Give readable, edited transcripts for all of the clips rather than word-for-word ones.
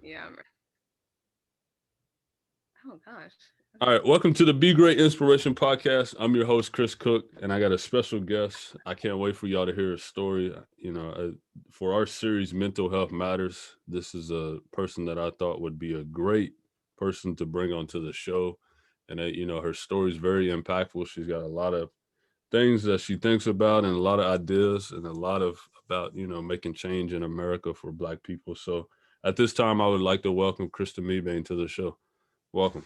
Yeah. Oh gosh. All Okay. right, welcome to the Be Great Inspiration Podcast. I'm your host, Chris Cook, and I got a special guest. I can't wait for y'all to hear his story. For our series, Mental Health Matters, this is a person that I thought would be a great person to bring onto the show. And, her story is very impactful. She's got a lot of things that she thinks about and a lot of ideas and a lot of about, making change in America for Black people. So at this time, I would like to welcome Kristin Mebane to the show. Welcome.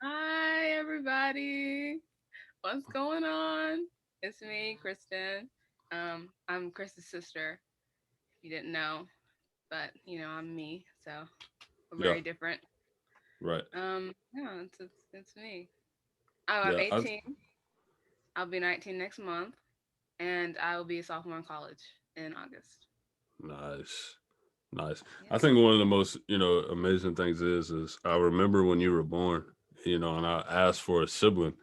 Hi everybody. What's going on? It's me, Kristin. I'm Chris's sister. If you didn't know, but I'm me. So we're very Yeah, different. right. Yeah, it's me. Oh, I'm Yeah, 18. I'll be 19 next month, and I will be a sophomore in college in August. nice, nice. I Yeah. think one of the most amazing things is I remember when you were born, and I asked for a sibling,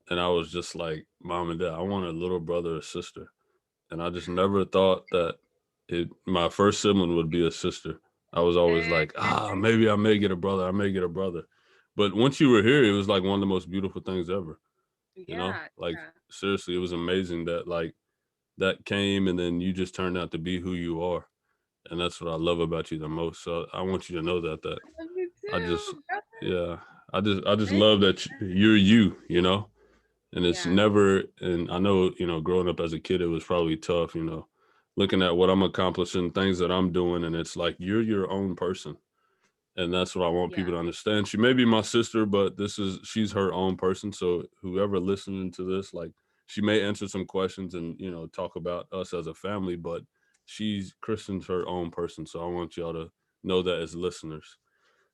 and I was just like, Mom and Dad, I want a little brother or sister, and I just never thought that my first sibling would be a sister. I was always Eh, like, maybe I may get a brother, I may get a brother, but once you were here, it was like one of the most beautiful things ever. yeah. Like Yeah. seriously, it was amazing that that came, and then you just turned out to be who you are, and that's what I love about you the most. So I want you to know that I love you I just too, brother. yeah, I just Thank love you. that you're you, and it's Yeah. never. And I know growing up as a kid, it was probably tough, looking at what I'm accomplishing, things that I'm doing, and it's like you're your own person, and that's what I want Yeah. people to understand. She may be my sister, but she's her own person. So whoever listening to this, like, she may answer some questions and talk about us as a family, but she's Kristen's her own person. So I want y'all to know that as listeners.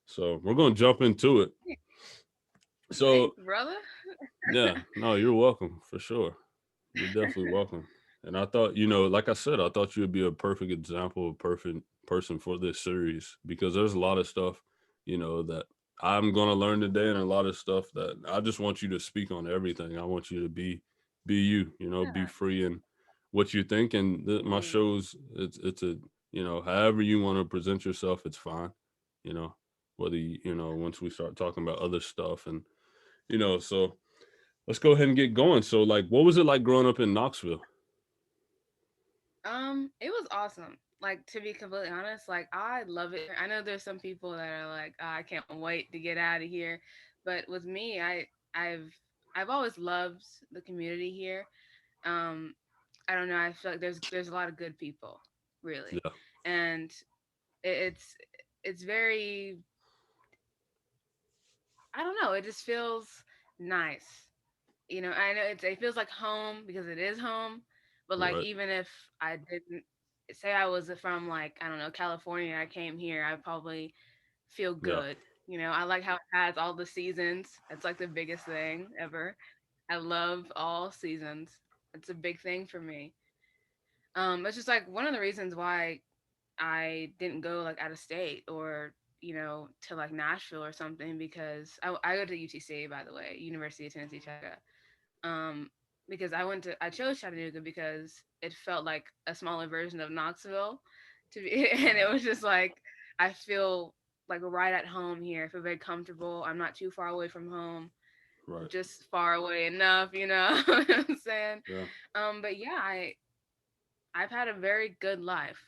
So we're gonna jump into it. Thanks, So brother. yeah, no, you're welcome for sure. You're definitely welcome. And I thought, like I said, I thought you would be a perfect example, a perfect person for this series because there's a lot of stuff, that I'm gonna learn today, and a lot of stuff that I just want you to speak on everything. I want you to be you, be Yeah. free in what you think. And my Mm. shows, it's a however you want to present yourself, it's fine. You know, whether once we start talking about other stuff, and so let's go ahead and get going. So, like, what was it like growing up in Knoxville? It was awesome. Like, to be completely honest, like I love it here. I know there's some people that are like, "Oh, I can't wait to get out of here," but with me, I've I've always loved the community here. Um, I don't know. I feel like there's a lot of good people, really, Yeah, and it's it's very, I don't know. It just feels nice. I know it feels like home because it is home, but like right. even if I didn't say I was from, like, I don't know, California, and I came here, I probably feel Yeah, good. I like how it has all the seasons. It's like the biggest thing ever. I love all seasons. It's a big thing for me. It's just like one of the reasons why I didn't go like out of state or to like Nashville or something, because I go to UTC, by the way, University of Tennessee Chattanooga. Um, because I chose Chattanooga because it felt like a smaller version of Knoxville to be, and it was just like I feel like right at home here. I feel very comfortable. I'm not too far away from home, right. just far away enough, what I'm saying. Yeah, But yeah, I've had a very good life,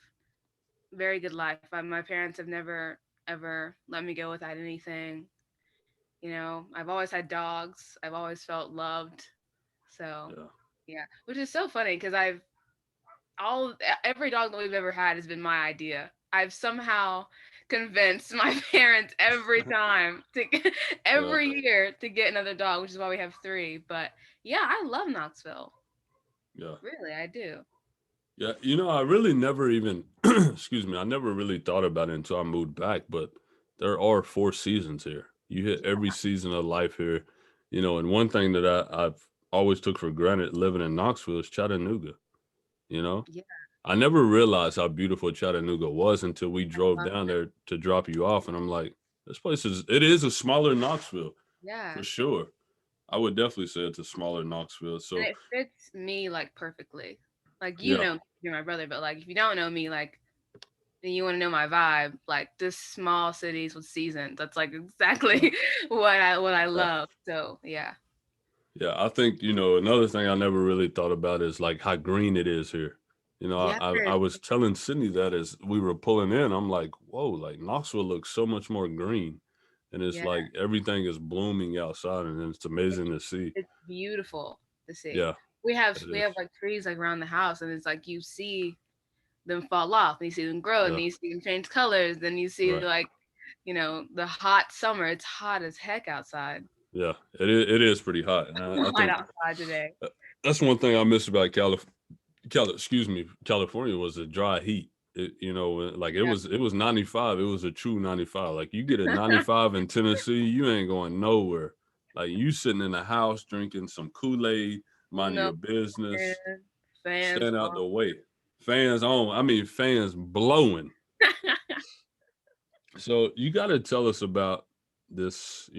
very good life. My parents have never ever let me go without anything. I've always had dogs. I've always felt loved. So yeah. yeah, which is so funny because all every dog that we've ever had has been my idea. I've somehow convinced my parents every time to Yeah, every year to get another dog, which is why we have three. But yeah, I love Knoxville. yeah, Really, I do. yeah. I really never even, excuse me, I never really thought about it until I moved back. But there are 4 seasons here. You hit every season of life here, And one thing that I've always took for granted living in Knoxville is Chattanooga. You know, Yeah, I never realized how beautiful Chattanooga was until we drove love down it. there to drop you off, and I'm like, it is a smaller Knoxville for Yeah, sure. I would definitely say it's a smaller Knoxville. and So it fits me like perfectly. Like yeah, you're my brother, but like if you don't know me, like And you want to know my vibe, like this small cities with seasons. That's like Yeah, exactly what I yeah, love. So yeah. yeah. I think another thing I never really thought about is like how green it is here. Yes. I was telling Sydney that as we were pulling in, I'm like, whoa, like Knoxville looks so much more green, and it's Yeah. like everything is blooming outside, and it's amazing to see. It's beautiful to see. Yeah, it We is. have like trees like around the house, and it's like you see them fall off, and you see them grow, and Yeah, you see them change colors, then you see right. like the hot summer. It's hot as heck outside. Yeah, it is pretty hot, and I Hot think outside today. that's one thing I miss about excuse me, California was the dry heat. Like Yeah. it was 95. It was a true 95. Like you get a 95 in Tennessee, you ain't going nowhere. Like you sitting in the house drinking some Kool-Aid, minding No your business, fans stand out on. the way. Fans on. I mean, fans blowing. So you got to tell us about this,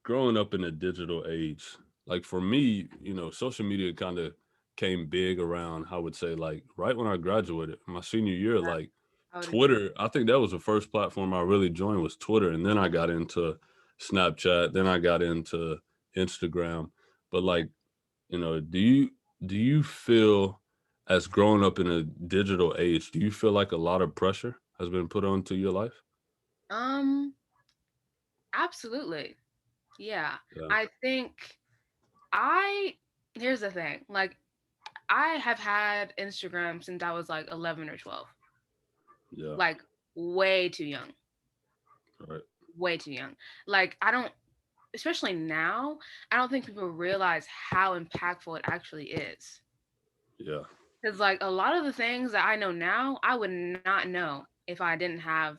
growing up in a digital age. Like for me, social media kind of came big around, I would say, like right when I graduated, my senior year, like I would agree. Twitter. I think that was the first platform I really joined was Twitter. And then I got into Snapchat, then I got into Instagram. But Yeah. like, do you feel as growing up in a digital age, do you feel like a lot of pressure has been put onto your life? Um. Absolutely. Yeah. Yeah. I think I. Here's the thing. Like I have had Instagram since I was like 11 or 12. Yeah. Like way too young. Right. Way too young. Like I don't, especially now, I don't think people realize how impactful it actually is. Yeah. Because like a lot of the things that I know now, I would not know if I didn't have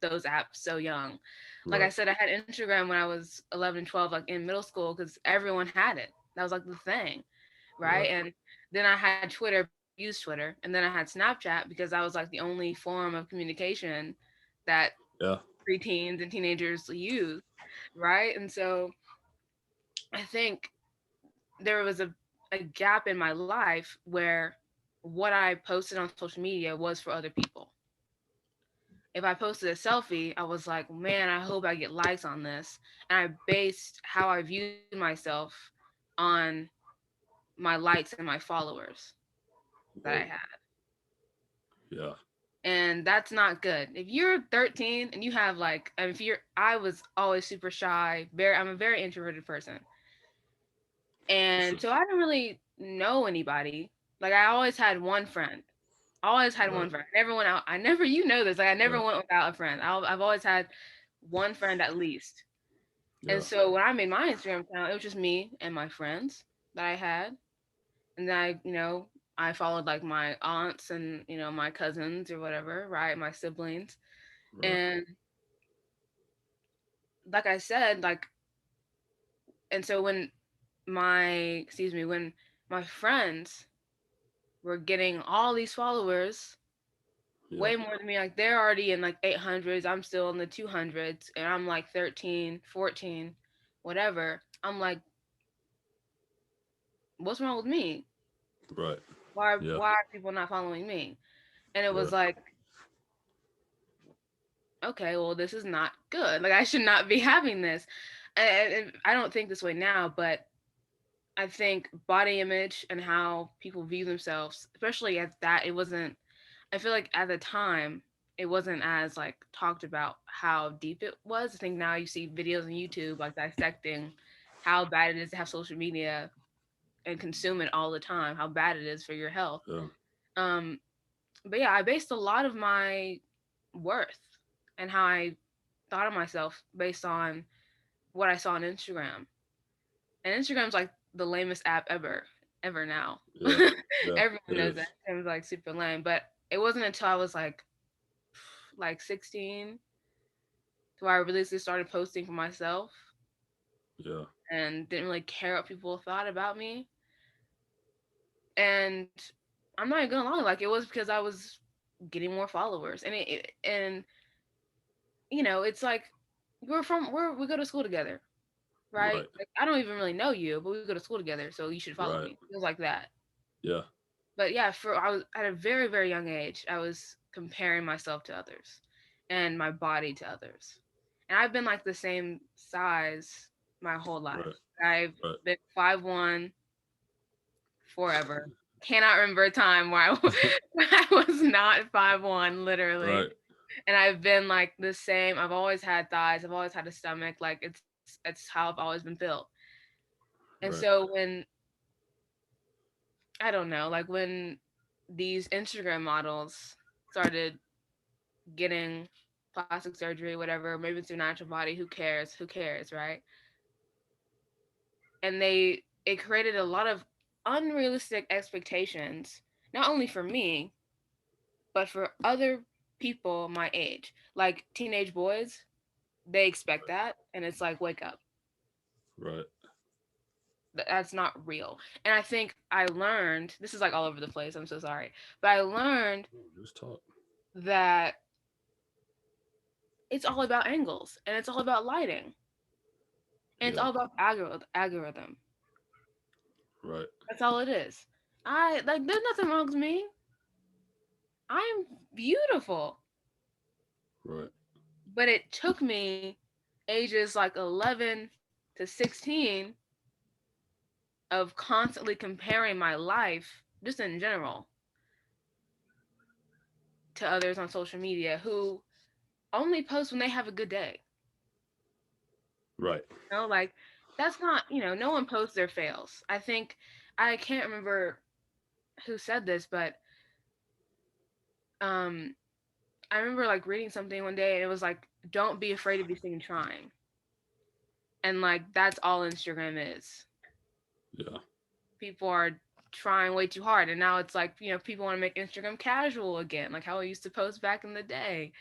those apps so young. Like I Right. said, I had Instagram when I was 11, 12, like in middle school, because everyone had it. That was like the thing, right? Right. And then I had Twitter, but I didn't use Twitter. And then I had Snapchat because that was like the only form of communication that Yeah. preteens and teenagers use, right? And so I think there was a gap in my life where what I posted on social media was for other people. If I posted a selfie, I was like, man, I hope I get likes on this. And I based how I viewed myself on my likes and my followers that I Whoa. had. Yeah. And that's not good. If you're 13 and you have like, and if you're, I was always super shy. I'm a very introverted person, For and sure. so I didn't really know anybody. Like I always had one friend. Always had one Right. friend. Never went out. I never, this. Like I never Yeah. went without a friend. I've always had one friend at least. And Yeah. so when I made my Instagram account, it was just me and my friends that I had. And then I followed like my aunts and, my cousins or whatever, right? My siblings. Right. And like I said, like, and so when my friends were getting all these followers, Yeah. way more than me, like they're already in like 800s, I'm still in the 200s, and I'm like 13, 14, whatever. I'm like, what's wrong with me? Right. Yeah. Why are people not following me? And it was Right. like, okay, well, this is not good. Like I should not be having this. And I don't think this way now, but I think body image and how people view themselves, especially at that, it wasn't. I feel like at the time it wasn't as like talked about how deep it was. I think now you see videos on YouTube like dissecting how bad it is to have social media and consume it all the time, how bad it is for your health. Yeah. Um, but yeah, I based a lot of my worth and how I thought of myself based on what I saw on Instagram. And Instagram's like the lamest app ever now. Yeah. Yeah. Everyone It knows that is. Instagram's like super lame, but it wasn't until I was like 16 to where I really just started posting for myself Yeah. and didn't really care what people thought about me. And I'm not even gonna lie, like it was because I was getting more followers, and it's like we go to school together, right? Right. Like I don't even really know you, but we go to school together, so you should follow Right. me. It was like that. Yeah. But yeah, I was at a very, very young age. I was comparing myself to others and my body to others. And I've been like the same size my whole life. Right. I've Right. been 5'1" forever. Cannot remember a time where when I was not 5'1", literally. Right. And I've been like the same. I've always had thighs. I've always had a stomach. Like it's how I've always been built. And Right. so when I don't know, like when these Instagram models started getting plastic surgery, whatever, maybe it's their natural body, who cares? Who cares, right? And it created a lot of unrealistic expectations, not only for me, but for other people my age. Like teenage boys, they expect that and it's like wake up. Right. That's not real. And I think I learned, this is like all over the place, I'm so sorry, but I learned Just talk. that it's all about angles and it's all about lighting and it's Yeah. all about algorithm. Right. That's all it is. I like there's nothing wrong with me. I'm beautiful. Right. But it took me ages like 11 to 16 of constantly comparing my life just in general to others on social media who only post when they have a good day. Right. You know, like that's not, no one posts their fails. I think I can't remember who said this, but um I remember like reading something one day and it was like don't be afraid to be seen trying. And like that's all Instagram is. Yeah. People are trying way too hard and now it's like, people want to make Instagram casual again, like how I used to post back in the day.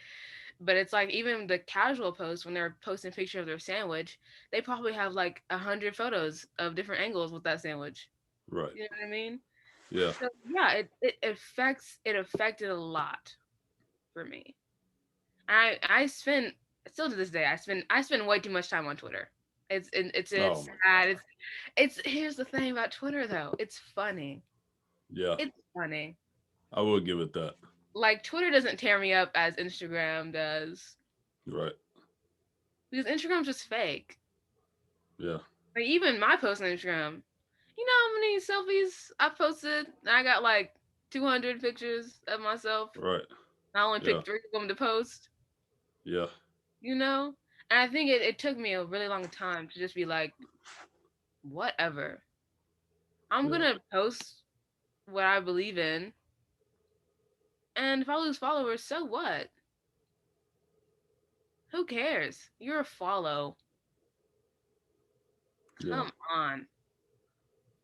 But it's like even the casual posts when they're posting a picture of their sandwich, they probably have like 100 photos of different angles with that sandwich. Right. You know what I mean? Yeah. So yeah, it affected a lot for me. I spend still to this day I spend way too much time on Twitter. It's Oh my sad. God. It's here's the thing about Twitter though. It's funny. Yeah. It's funny. I will give it that. Like Twitter doesn't tear me up as Instagram does Right. because Instagram's just fake. Yeah. Like even my post on Instagram, you know how many selfies I posted? I got like 200 pictures of myself. Right. I only Yeah. picked 3 of them to post. Yeah. You know, and I think it took me a really long time to just be like, whatever. I'm Yeah. gonna post what I believe in, and if I lose followers, so what? Who cares? You're a follow. Yeah. Come on.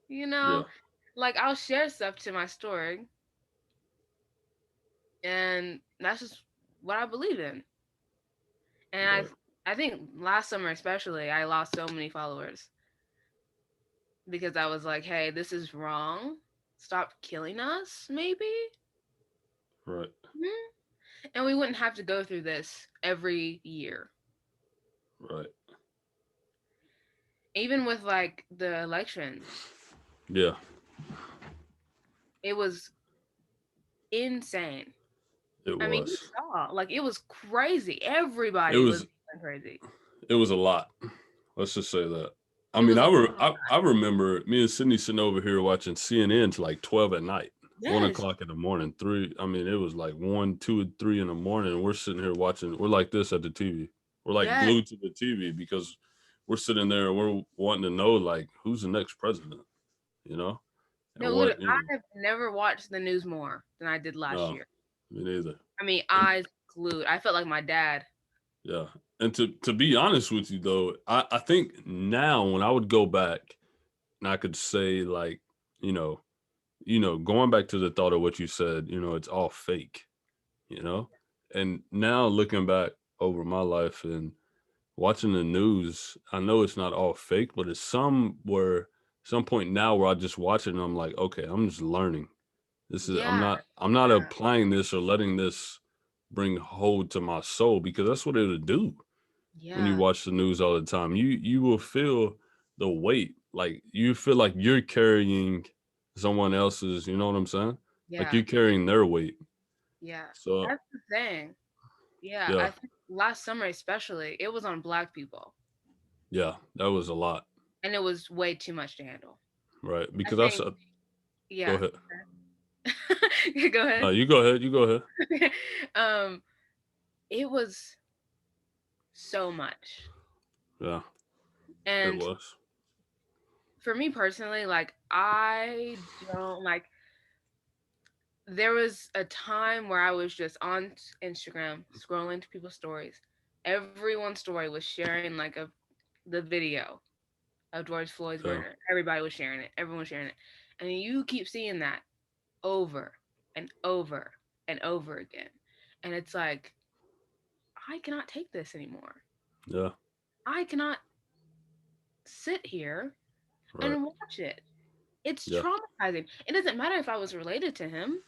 You Yeah. know, like I'll share stuff to my story, and that's just what I believe in. And Right. I think last summer especially, I lost so many followers because I was like, hey, this is wrong. Stop killing us, maybe. Right. Hmm? And we wouldn't have to go through this every year. Right. Even with like the elections, Yeah. it was insane. It I mean, you was. saw, like, it was crazy. It Everybody was was. going crazy. It was a lot. Let's just say that. I It mean, was a I remember me and Sydney sitting over here watching CNN to like 12 at night, one yes, o'clock in the morning, three. I mean, it was like 1, 2, 3 in the morning, and we're sitting here watching. We're like this at the TV. We're like yes. glued to the TV because we're sitting there and we're wanting to know like who's the next president, you know, and No, literally, what I have never watched the news more than I did last no, year. me neither. I mean, And eyes glued. I felt like my dad. yeah, and to be honest with you though, I think now when I would go back and I could say like, you know, going back to the thought of what you said, it's all fake, you know? And now looking back over my life and watching the news, I know it's not all fake, but it's some point now where I just watch it and I'm like, okay, I'm just learning. This is Yeah, I'm not yeah, applying this or letting this bring hold to my soul because that's what it'll do when you yeah, watch the news all the time. You will feel the weight. Like you feel like you're carrying someone else's, you know what I'm saying? Like yeah, you're carrying their weight. Yeah, So that's the thing. Yeah, yeah, I think last summer especially, it was on black people, yeah, that was a lot, and it was way too much to handle. right? I Because I think, said, go yeah. ahead. Go No, ahead. you go ahead. You go ahead. um, it was so much, Yeah, it and was. for me personally, like I don't like. There was a time where I was just on Instagram scrolling to people's stories. Everyone's story was sharing like the video of George Floyd's Yeah, murder. Everybody was sharing it. Everyone was sharing it. And you keep seeing that over and over and over again. And it's like, I cannot take this anymore. yeah, I cannot sit here right. and watch it. It's Yeah, traumatizing. It doesn't matter if I was related to him.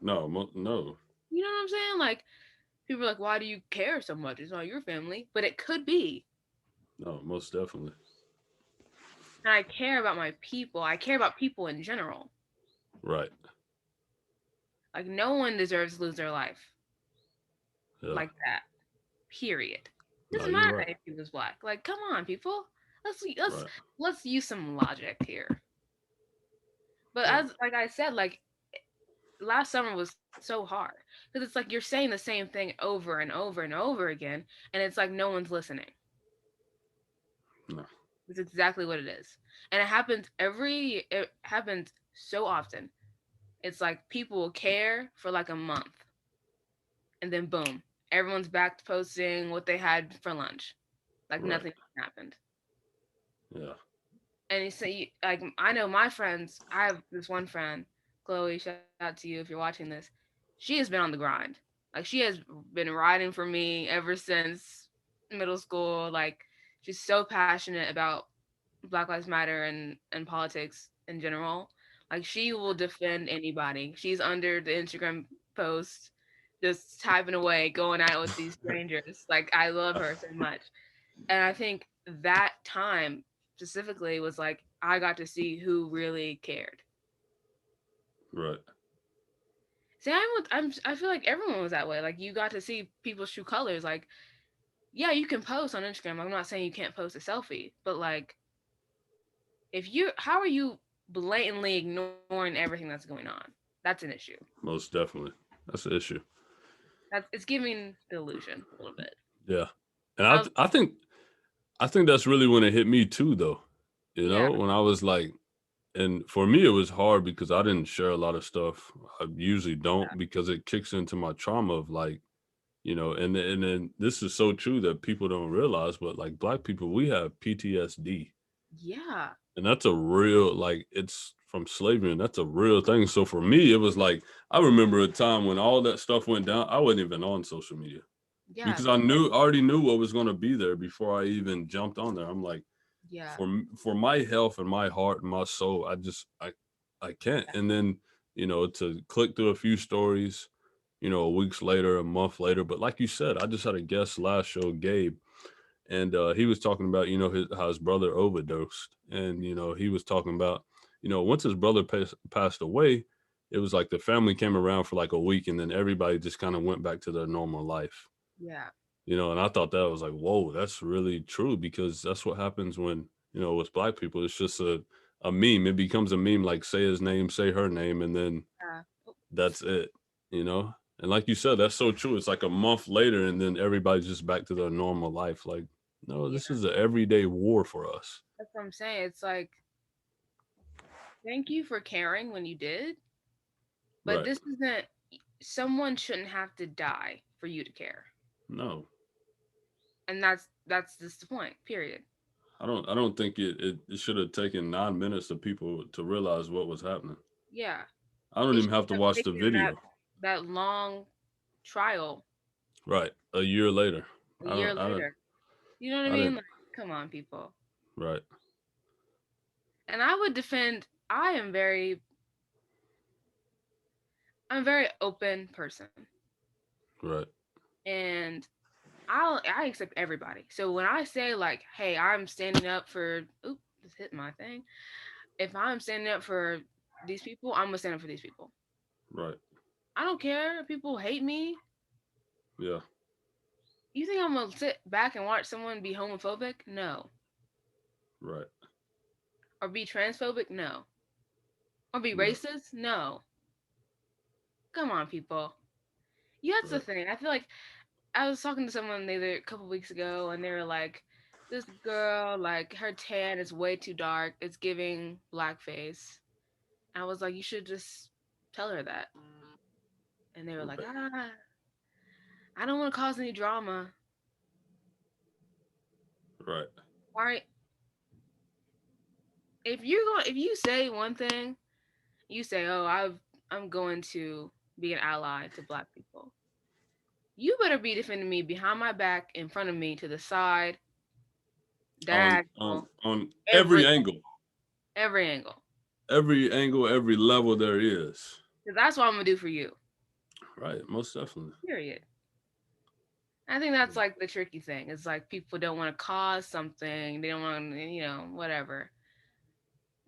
no, no, You know what I'm saying? Like, people are like, why do you care so much? It's not your family. But it could be. no, most definitely. And I care about my people. I care about people in general. Right. Like, no one deserves to lose their life Yeah. like that. Period. No, Doesn't you're matter right. if he was black. Like, come on, people. Let's Right. let's use some logic here. But Right. as like I said, like last summer was so hard because it's like you're saying the same thing over and over and over again, and it's like no one's listening. No. It's exactly what it is, and it happens so often. It's like people will care for like a month, and then boom, everyone's back to posting what they had for lunch, like Right. nothing happened. Yeah. And you say like I know my friends. I have this one friend, Chloe. Shout out to you if you're watching this. She has been on the grind. Like she has been riding for me ever since middle school. Like she's so passionate about Black Lives Matter and politics in general. Like she will defend anybody. She's under the Instagram post, just typing away, going out with these strangers. Like I love her so much. And I think that time specifically was like I got to see who really cared. Right. See, I feel like everyone was that way. Like you got to see people's true colors. Like yeah, you can post on Instagram. I'm not saying you can't post a selfie, but like if you how are you blatantly ignoring everything that's going on? That's an issue. Most definitely. That's the issue. That's it's giving the illusion a little bit. Yeah. And I was I think that's really when it hit me too though. You yeah, know, when I was like, and for me it was hard because I didn't share a lot of stuff. I usually don't because it kicks into my trauma of like, you know, and then this is so true that people don't realize, but like black people, we have PTSD. yeah, And that's a real like it's from slavery and that's a real thing. So for me, it was like I remember a time when all that stuff went down, I wasn't even on social media yeah, because I already knew what was going to be there before I even jumped on there. I'm like, yeah, for my health and my heart and my soul, I can't. And then you know to click through a few stories, you know, weeks later, a month later. But like you said, I just had a guest last show, Gabe, and he was talking about you know how his brother overdosed, and you know he was talking about you know once his brother passed away, it was like the family came around for like a week, and then everybody just kind of went back to their normal life. yeah, You know, and I thought that was like, whoa, that's really true because that's what happens when you know with black people. It's just a meme. It becomes a meme, like say his name, say her name, and then yeah. that's it. You know, and like you said, that's so true. It's like a month later, and then everybody's just back to their normal life. Like, no, Yeah, this is an everyday war for us. that's what I'm saying. It's like thank you for caring when you did, but Right. this isn't someone shouldn't have to die for you to care. No, And that's just the point, period. I don't think it should have taken 9 minutes of people to realize what was happening. Yeah. I don't It even shouldn't have to have watch the taken video. that long trial Right. A year later. a year I don't later. You know what I I mean? didn't Like, come on, people. right. And I would defend I'm a very open person. Right. And I accept everybody. So when I say like, hey, I'm standing up for oop, just hit my thing. If I'm standing up for these people, I'm gonna stand up for these people. Right. I don't care if people hate me. Yeah. You think I'm gonna sit back and watch someone be homophobic? No. Right. Or be transphobic? No. Or be Yeah. racist? No. Come on, people. Yeah, that's the Right. thing. I feel like I was talking to someone the other couple weeks ago, and they were like, "This girl, like, her tan is way too dark. It's giving blackface." I was like, "You should just tell her that." And they were like, Right. I don't want to cause any drama. Right. Why? If you say one thing, you say, "Oh, I'm going to be an ally to black people." You better be defending me behind my back, in front of me, to the side, diagonal, On every every angle. every angle, every level there is. Because that's what I'm gonna do for you. Right. Most definitely. Period. I think that's like the tricky thing. It's like people don't want to cause something. They don't want to, whatever.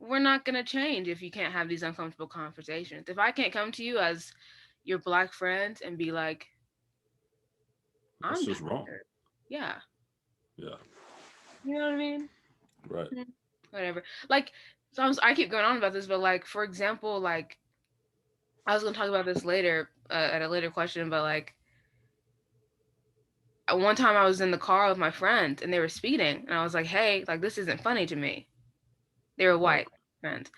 We're not gonna change if you can't have these uncomfortable conversations. If I can't come to you as your black friend and be like, That's I'm just wrong. tired. Yeah. Yeah. You know what I mean? Right. Hmm. Whatever. Like, so I keep going on about this, but like, for example, like, I was gonna talk about this later at a later question, but like, one time I was in the car with my friend and they were speeding, and I was like, hey, like, this isn't funny to me. They were Right. white friends.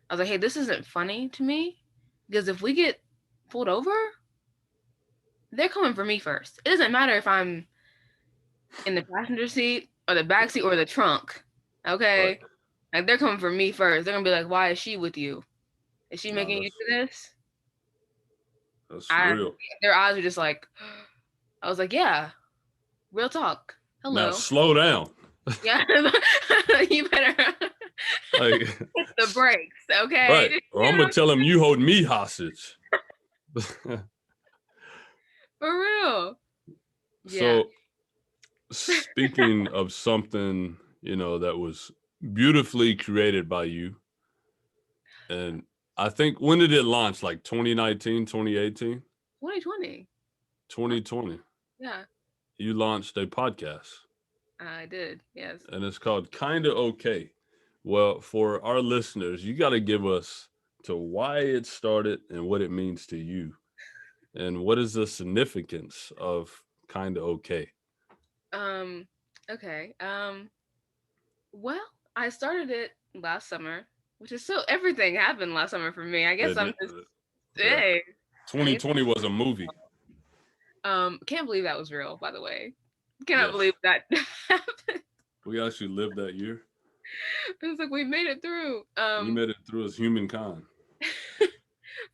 I was like, hey, this isn't funny to me because if we get pulled over, they're coming for me first. It doesn't matter if I'm in the passenger seat or the back seat or the trunk. Right. Okay? Like, they're coming for me first. They're gonna be like, why is she with you? Is she Nah, making you do this? that's I real. Their eyes were just like I was like, yeah, real talk. Now Hello. slow down. Yeah. You better Like hit the brakes, right. okay? Or I'm gonna tell him you hold me hostage. For real. Yeah. So speaking of something, that was beautifully created by you, and I think when did it launch? Like 2019, 2018, 2020. Huh? 2020. Yeah, You launched a podcast, I did. Yes. and it's called Kinda Okay. Well, for our listeners, you got to give us to why it started and what it means to you, and what is the significance of Kinda Okay. Um, okay. Well, I started it last summer, which is so everything happened last summer for me. I guess And I'm just yeah, hey. I guess 2020 was a movie. can't believe that was real, by the way. Cannot Yes, believe that happened. we actually lived that year. It was like we made it through. We made it through as humankind.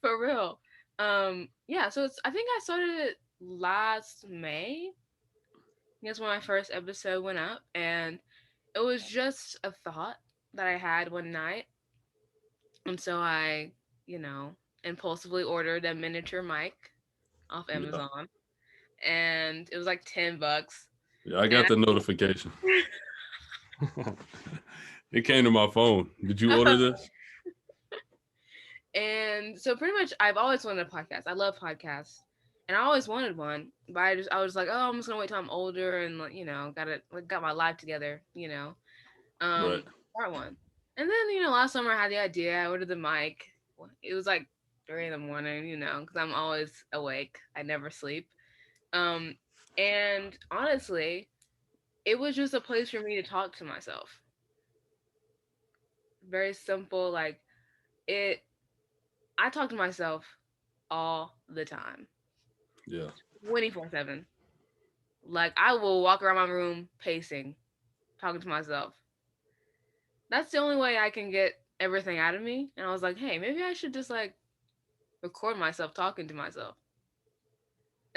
For real. Yeah, so I think I started it last May. That's when my first episode went up, and it was just a thought that I had one night. And so I, you know, impulsively ordered a miniature mic off Yeah, Amazon, and it was like $10. yeah, I got And the notification. It came to my phone. Did you order this? and so pretty much I've always wanted a podcast. I love podcasts. And I always wanted one, but I was like, oh, I'm just gonna wait till I'm older and like, got my life together, Right, start one. And then, last summer I had the idea. I ordered the mic. It was like 3 in the morning, because I'm always awake. I never sleep. Um, and honestly, it was just a place for me to talk to myself. Very simple. Like it, I talk to myself all the time, yeah, 24/7. Like I will walk around my room pacing, talking to myself. That's the only way I can get everything out of me. And I was like, hey, maybe I should just like record myself talking to myself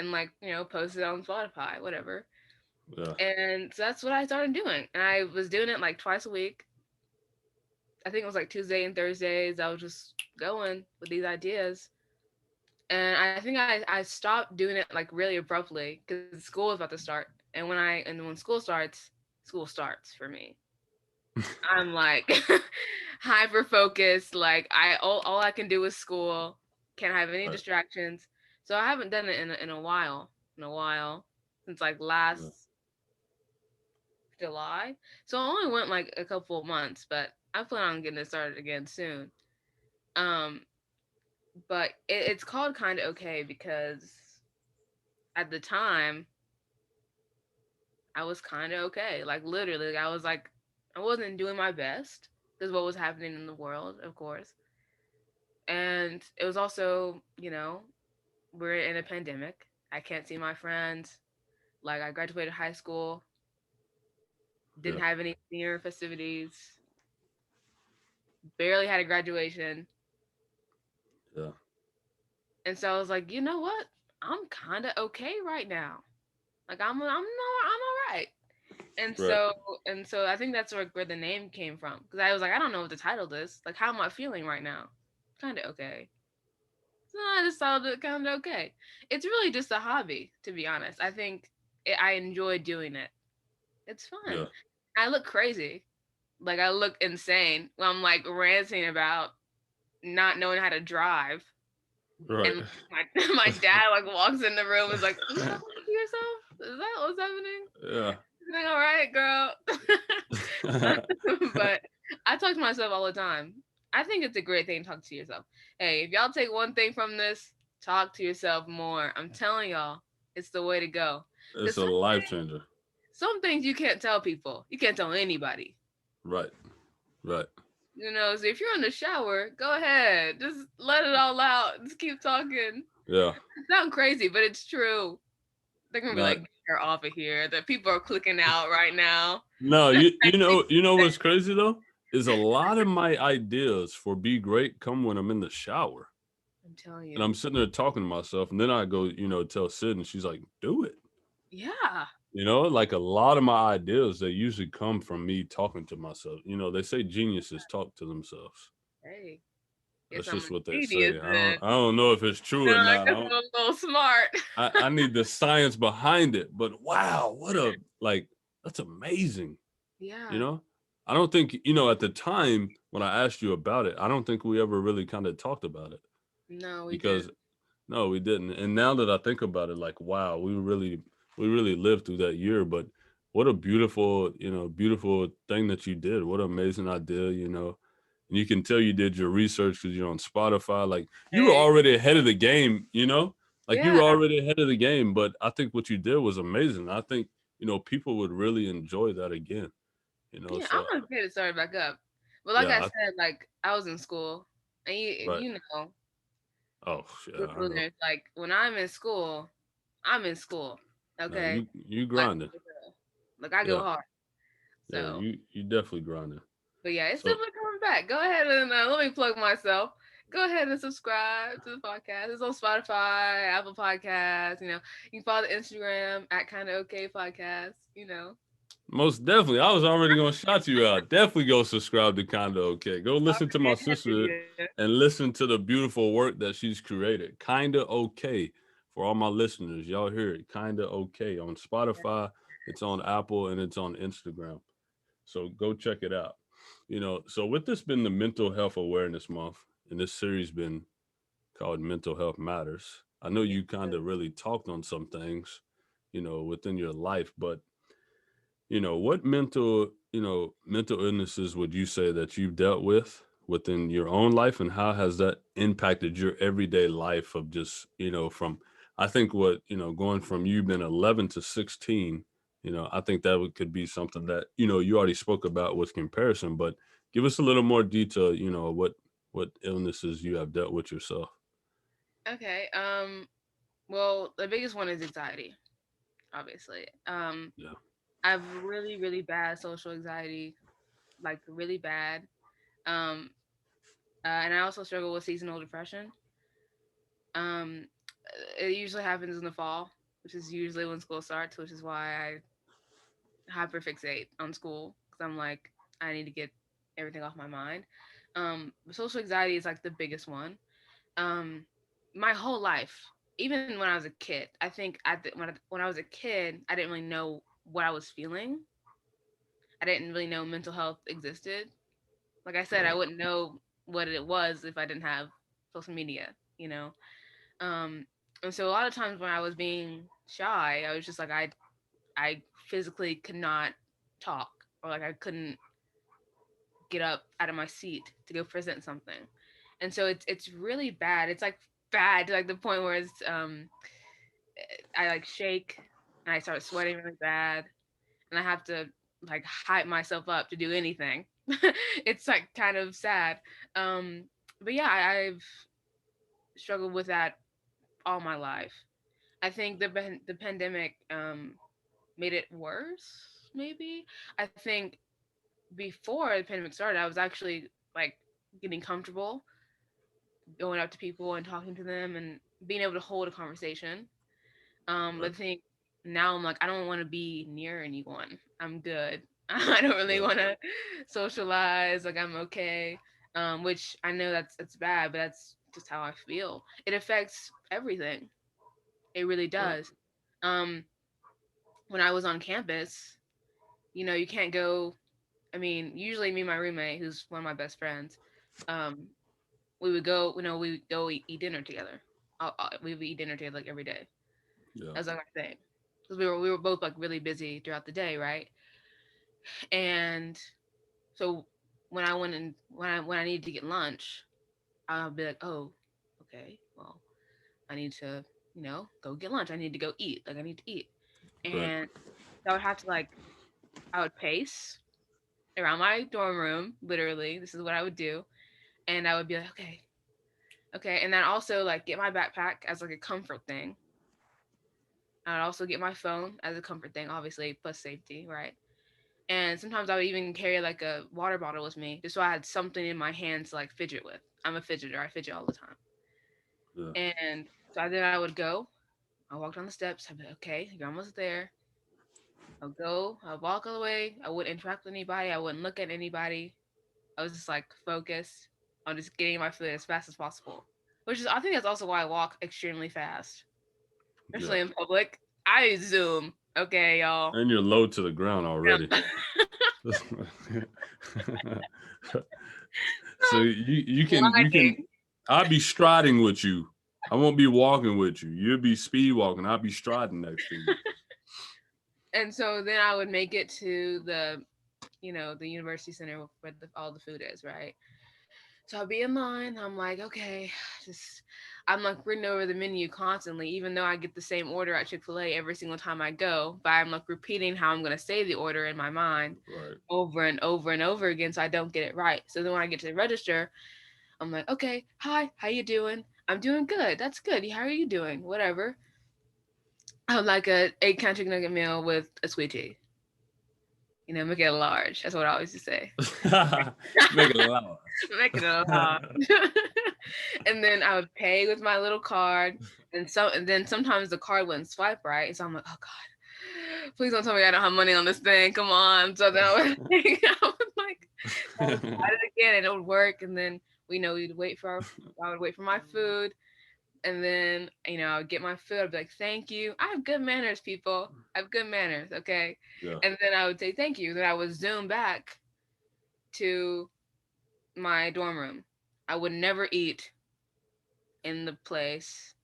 and like, post it on Spotify, whatever. yeah. And so that's what I started doing. And I was doing it like twice a week. I think it was like Tuesday and Thursdays. I was just going with these ideas. And I think I stopped doing it like really abruptly because school was about to start. And when school starts for me. I'm like hyper focused. Like all I can do is school. Can't have any Right. distractions. So I haven't done it in a while, since like Yeah. last July. So I only went like a couple of months, but I plan on getting it started again soon. Um, but it's called kind of okay because at the time I was kind of okay. Like literally, like, I was like I wasn't doing my best because what was happening in the world, of course. And it was also, we're in a pandemic. I can't see my friends. Like I graduated high school, Yeah. didn't have any senior festivities, barely had a graduation. Yeah. And so I was like, you know what? I'm kind of okay right now. Like I'm all right. And Right. so and so I think that's where the name came from because I was like, I don't know what to title this. Like, how am I feeling right now? Kind of okay. So I just titled it kind of okay. It's really just a hobby, to be honest. I think I enjoy doing it. It's Yeah. fun. I look crazy. Like I look insane when I'm like ranting about not knowing how to drive. Right. And my my dad like walks in the room and is like, "Are you talking to yourself? Is that what's happening? Yeah. Everything all right, girl?" But I talk to myself all the time. I think it's a great thing to talk to yourself. Hey, if y'all take one thing from this, talk to yourself more. I'm telling y'all, it's the way to go. It's Because a life changer. some things you can't tell people. You can't tell anybody. Right. Right. So if you're in the shower, go ahead. Just let it all out. Just keep talking. Yeah. It sounds crazy, but it's true. They're gonna be Not like, "Get her off of here." The people are clicking out right now. no, you know what's crazy though? Is a lot of my ideas for be great come when I'm in the shower. I'm telling And you. I'm sitting there talking to myself, and then I go, tell Sid, and she's like, "Do it." Yeah. Like a lot of my ideas, they usually come from me talking to myself. They say geniuses talk to themselves. Hey, guess That's I'm just what a they genius say. I then. don't, I don't know if it's true or I not. guess I'm a little smart. I need the science behind it. But wow, what a like that's amazing. You Yeah. know, I don't think at the time when I asked you about it, I don't think we ever really kind of talked about it No, we didn't. because no, we didn't. And now that I think about it, like, wow, we really lived through that year. But what a beautiful, beautiful thing that you did. What an amazing idea. And you can tell you did your research because you're on Spotify. Like you were Hey. already ahead of the game. Like you Yeah. were already ahead of the game. But I think what you did was amazing. I think, people would really enjoy that again. Yeah. I'm So gonna get it started back up. But like yeah, I said, like I was in school, and right. you know, Oh yeah, I know. listeners, like when I'm in school, I'm in school. No, Okay. you Like, grinding. like I go Yeah. hard. Yeah, So, you definitely grinding. but yeah, it's So definitely coming back. Go ahead and let me plug myself. Go ahead and subscribe to the podcast. It's on Spotify, Apple Podcasts. You can follow the Instagram at kind of okay podcast. most definitely, I was already gonna shout you out. Definitely go subscribe to Kinda Okay. Go listen to my sister and listen to the beautiful work that she's created. Kinda Okay for all my listeners. Y'all hear it? Kinda Okay on Spotify. It's on Apple and it's on Instagram. So go check it out. So with this been the Mental Health Awareness Month, and this series been called Mental Health Matters. I know Yes. you kind of really talked on some things, within your life, but what mental illnesses would you say that you've dealt with within your own life, and how has that impacted your everyday life of just, from I think what, going from you being 11 to 16, I think that could be something that, you already spoke about with comparison, but give us a little more detail, what illnesses you have dealt with yourself. Okay. Well, the biggest one is anxiety, obviously. Yeah. I have really, really bad social anxiety, like really bad. Um, and I also struggle with seasonal depression. Um, it usually happens in the fall, which is usually when school starts, which is why I hyperfixate on school because I'm like, I need to get everything off my mind. Social anxiety is like the biggest one. Um, my whole life, even when I was a kid, I think when I was a kid, I didn't really know what I was feeling. I didn't really know mental health existed. Like I said, I Right. wouldn't know what it was if I didn't have social media. You know, um, And so a lot of times when I was being shy, I was just like I physically could not talk, or like I couldn't get up out of my seat to go present something. And so it's really bad. It's like bad to like the point where it's I like shake and I start sweating really bad and I have to like hype myself up to do anything. It's like kind of sad. Um but yeah, I've struggled with that all my life. I think the pandemic made it worse maybe. I think before the pandemic started, I was actually like getting comfortable going up to people and talking to them and being able to hold a conversation. But Right. I think now I'm like, I don't want to be near anyone. I'm good. I don't really Yeah. want to socialize. Like I'm okay. Which I know that's bad, but that's just how I feel. It affects everything. It really Right. does. Um, when I was on campus, you can't go. I mean, usually me and my roommate, who's one of my best friends, um, we would go. We would go eat dinner together. We would eat dinner together like every day. Yeah. That was like our thing because we were both like really busy throughout the day, right? And so when I needed to get lunch, I'll be like, oh, okay, well, I need to go get lunch. I need to go eat. Like I need to eat, Right. and I would have to like I would pace around my dorm room. Literally, this is what I would do, and I would be like, okay, okay, and then also like get my backpack as like a comfort thing. I'd also get my phone as a comfort thing, obviously, plus safety, right? And sometimes I would even carry like a water bottle with me, just so I had something in my hands to like fidget with. I'm a fidgeter. I fidget all the time. Yeah. And so then I would go. I walk down the steps. I'd be like, okay, you're almost there. I'll go. I'll walk all the way. I wouldn't interact with anybody. I wouldn't look at anybody. I was just like focused on just getting my food as fast as possible. Which is, I think that's also why I walk extremely fast, Yeah. especially in public. I zoom. Okay, y'all. And you're low to the ground already. I'm So you can lagging. I'll be striding with you. I won't be walking with you. You'll be speed walking. I'll be striding next to you. And so then I would make it to the university center where all the food is, right? So I'll be in line. I'm like, okay, just I'm like reading over the menu constantly, even though I get the same order at Chick-fil-A every single time I go. But I'm like repeating how I'm gonna say the order in my mind Right. over and over and over again, so I don't get it right. So then when I get to the register, I'm like, okay, hi, how you doing? I'm doing good. That's good. How are you doing? Whatever. I would like a egg country chicken nugget meal with a sweet tea. Make it a large. That's what I always used to say. Make it loud. Make it a lot. And then I would pay with my little card, and then sometimes the card wouldn't swipe right, so I'm like, oh god, please don't tell me I don't have money on this thing. Come on. So then I would try it again, and it would work, and then I would wait for my food, and then I would get my food. I'd be like, thank you. I have good manners, people. I have good manners, okay. Yeah. And then I would say thank you. Then I would zoom back to my dorm room. I would never eat in the place,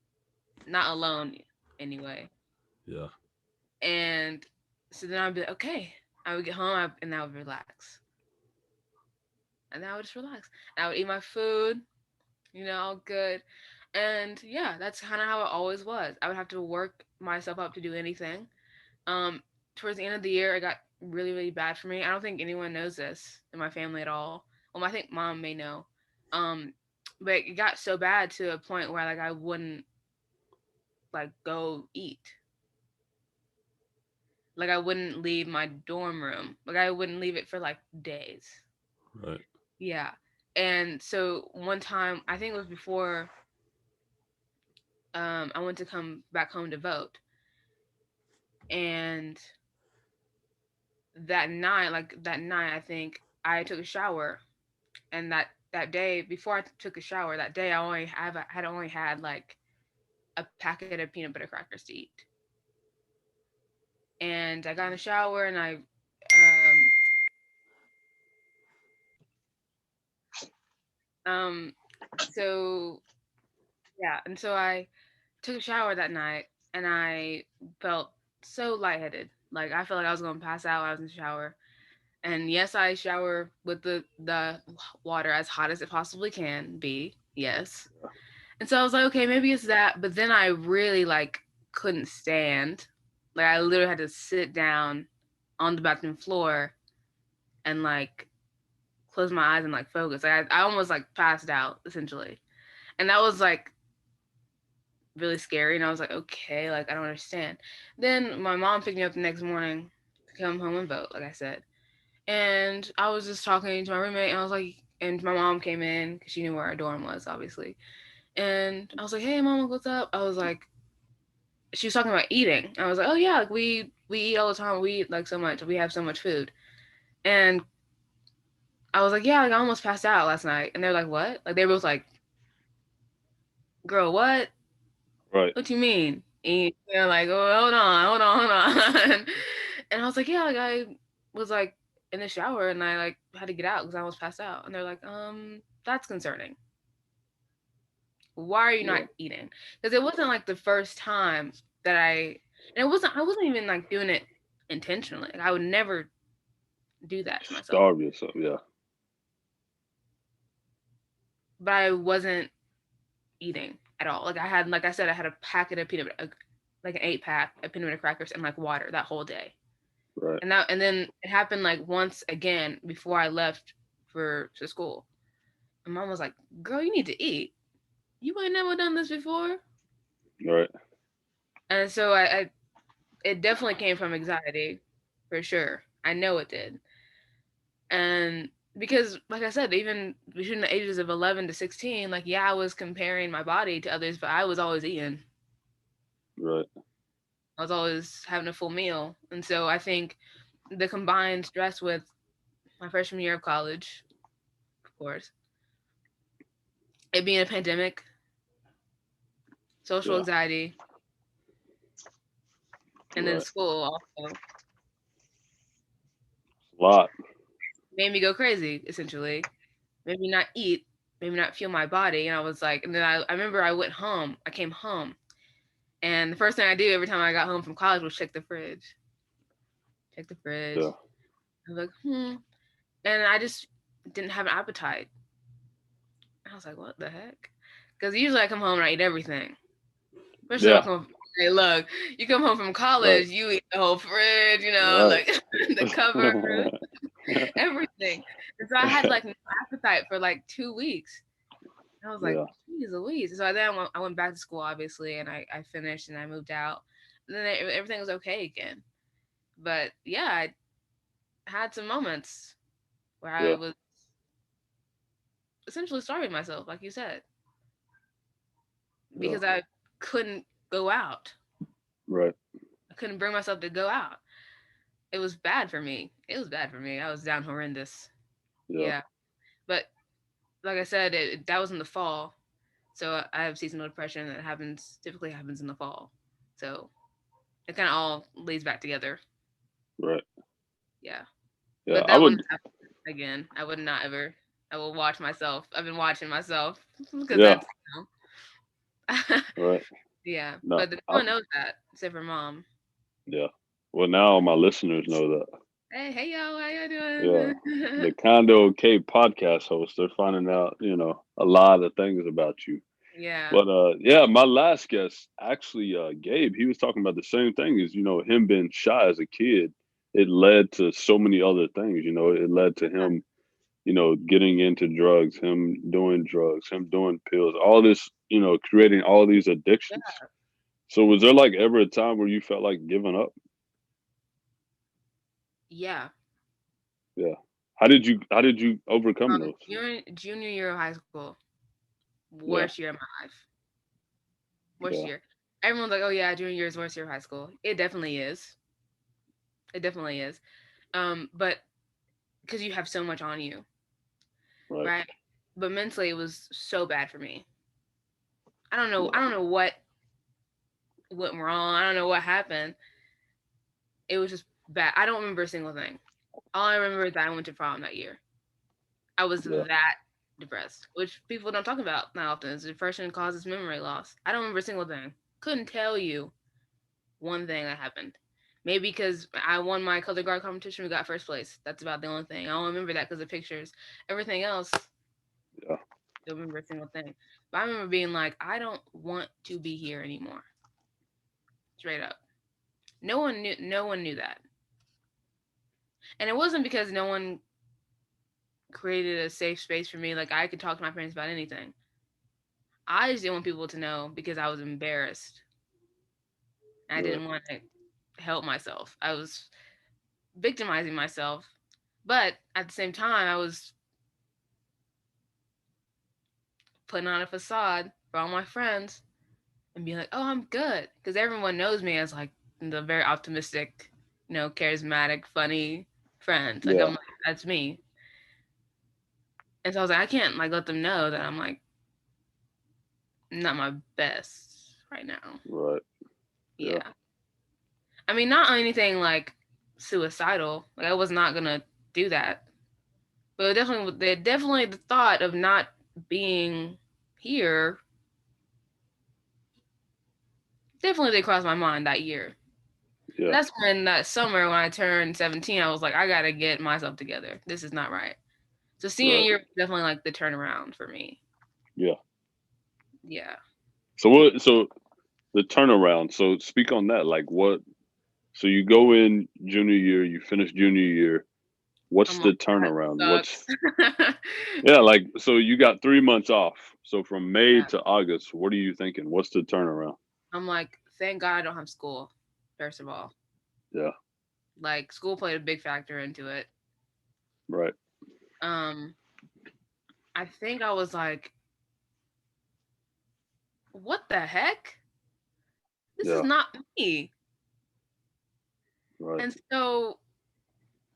not alone anyway. Yeah. And so then I'd be like, okay. I would get home and I would relax. And then I would just relax. And I would eat my food, all good. And yeah, that's kind of how it always was. I would have to work myself up to do anything. Um, Towards the end of the year, it got really, really bad for me. I don't think anyone knows this in my family at all. Well, I think mom may know. Um, but it got so bad to a point where like I wouldn't like go eat. Like I wouldn't leave my dorm room. Like I wouldn't leave it for like days. Right. Yeah. And so one time, I think it was before I went to come back home to vote. And that night, I think I took a shower. And that day, before I took a shower, that day had only had like a packet of peanut butter crackers to eat. And I got in the shower and um so yeah, and so I took a shower that night and I felt so lightheaded. Like I felt like I was gonna pass out when I was in the shower. And yes, I shower with the water as hot as it possibly can be. Yes. And so I was like, okay, maybe it's that. But then I really like couldn't stand. Like I literally had to sit down on the bathroom floor and like close my eyes and like focus. Like I almost like passed out essentially. And that was like really scary. And I was like, okay, like I don't understand. Then my mom picked me up the next morning to come home and vote, like I said. And I was just talking to my roommate, and I was like, and my mom came in because she knew where our dorm was, obviously. And I was like, "Hey, mom, what's up?" I was like, she was talking about eating. I was like, "Oh yeah, like we eat all the time. We eat like so much. We have so much food." And I was like, "Yeah, like I almost passed out last night." And they're like, "What?" Like they were both like, "Girl, what? Right. What you mean?" And they're like, "Oh, hold on." And I was like, "Yeah, like I was like in the shower and I like had to get out because I almost passed out." And they're like, that's concerning. Why are you not Yeah. eating?" Because it wasn't like the first time that and I wasn't even like doing it intentionally. Like, I would never do that to myself. Starve yourself. Yeah. But I wasn't eating at all. Like I had, like I said, I had a packet of peanut butter, like an 8 pack of peanut butter crackers and like water that whole day. Right. And then it happened like once again before I left for to school. And mom was like, "Girl, you need to eat. You ain't never done this before." Right. And so I it definitely came from anxiety, for sure. I know it did. And because like I said, even between the ages of 11 to 16, like yeah, I was comparing my body to others, but I was always eating. Right. I was always having a full meal. And so I think the combined stress with my freshman year of college, of course, it being a pandemic, social Yeah. anxiety, and then Right. school also A lot. made me go crazy, essentially. Made me not eat, made me not feel my body. And I was like, and then I remember I came home. And the first thing I do every time I got home from college was check the fridge. Check the fridge. Yeah. I was like, And I just didn't have an appetite. I was like, what the heck? Because usually I come home and I eat everything. Especially when I Yeah. come. Hey, look, you come home from Right. college, you eat the whole fridge, Right. like the cover, everything. And so I had like no appetite for like 2 weeks. I was like, Yeah. geez Louise. So then I went back to school, obviously, and I finished and I moved out. And then everything was okay again. But yeah, I had some moments where I Yeah. was essentially starving myself, like you said, Yeah. because I couldn't go out. Right. I couldn't bring myself to go out. It was bad for me. It was bad for me. I was down horrendous. Yeah. Yeah. But like I said, that was in the fall. So I have seasonal depression that typically happens in the fall. So it kind of all leads back together. Right. Yeah. Yeah. But I that would. wouldn't happen again. I would not ever. I will watch myself. I've been watching myself because Yeah. that's, you know. Right. Yeah. No. But no one knows that except for mom. Yeah. Well, now my listeners know that. Hey y'all, how y'all Yeah. doing? The Condo K podcast host, they're finding out, a lot of things about you. Yeah. But yeah, my last guest, actually, Gabe, he was talking about the same thing as, him being shy as a kid. It led to so many other things, it led to him, getting into drugs, him doing pills, all this, creating all these Yeah. addictions. So was there like ever a time where you felt like giving up? Yeah. Yeah. How did you overcome those? Junior year of high school, Yeah. worst year of my life. Worst Yeah. year. Everyone's like, "Oh yeah, junior year is worst year of high school." It definitely is. It definitely is. But because you have so much on you, Right. right? But mentally, it was so bad for me. I don't know. I Yeah. don't know what went wrong. I don't know what happened. It was just bad. I don't remember a single thing. All I remember is that I went to prom that year. I was Yeah. that depressed, which people don't talk about that often. Is depression causes memory loss. I don't remember a single thing. Couldn't tell you one thing that happened. Maybe because I won my color guard competition, we got first place. That's about the only thing. I don't remember that because of pictures. Everything else, Yeah. don't remember a single thing. But I remember being like, I don't want to be here anymore. Straight up. No one knew. No one knew that, and it wasn't because no one created a safe space for me. Like I could talk to my parents about anything. I just didn't want people to know because I was embarrassed. I Right. didn't want to help myself. I was victimizing myself, but at the same time, I was putting on a facade for all my friends and being like, "Oh, I'm good," because everyone knows me as like the very optimistic, charismatic, funny friend. Like I'm Yeah. like, that's me. And so I was like, I can't like let them know that I'm like not my best right now. Right. Yeah. Yeah. I mean, not anything like suicidal. Like I was not gonna do that. But definitely the thought of not being here definitely did cross my mind that year. And Yeah. that's when that summer when I turned 17, I was like, I gotta get myself together. This is not right. So senior Right. year was definitely like the turnaround for me. Yeah. Yeah. So what? So the turnaround. So speak on that. Like what? So you go in junior year, you finish junior year. What's I'm the like, that turnaround? What's sucks. yeah? Like so you got 3 months off. So from May Yeah. to August, what are you thinking? What's the turnaround? I'm like, thank God I don't have school, first of all. Yeah. Like school played a big factor into it. Right. Um, I think I was like, what the heck? This is Yeah. not me. Right. And so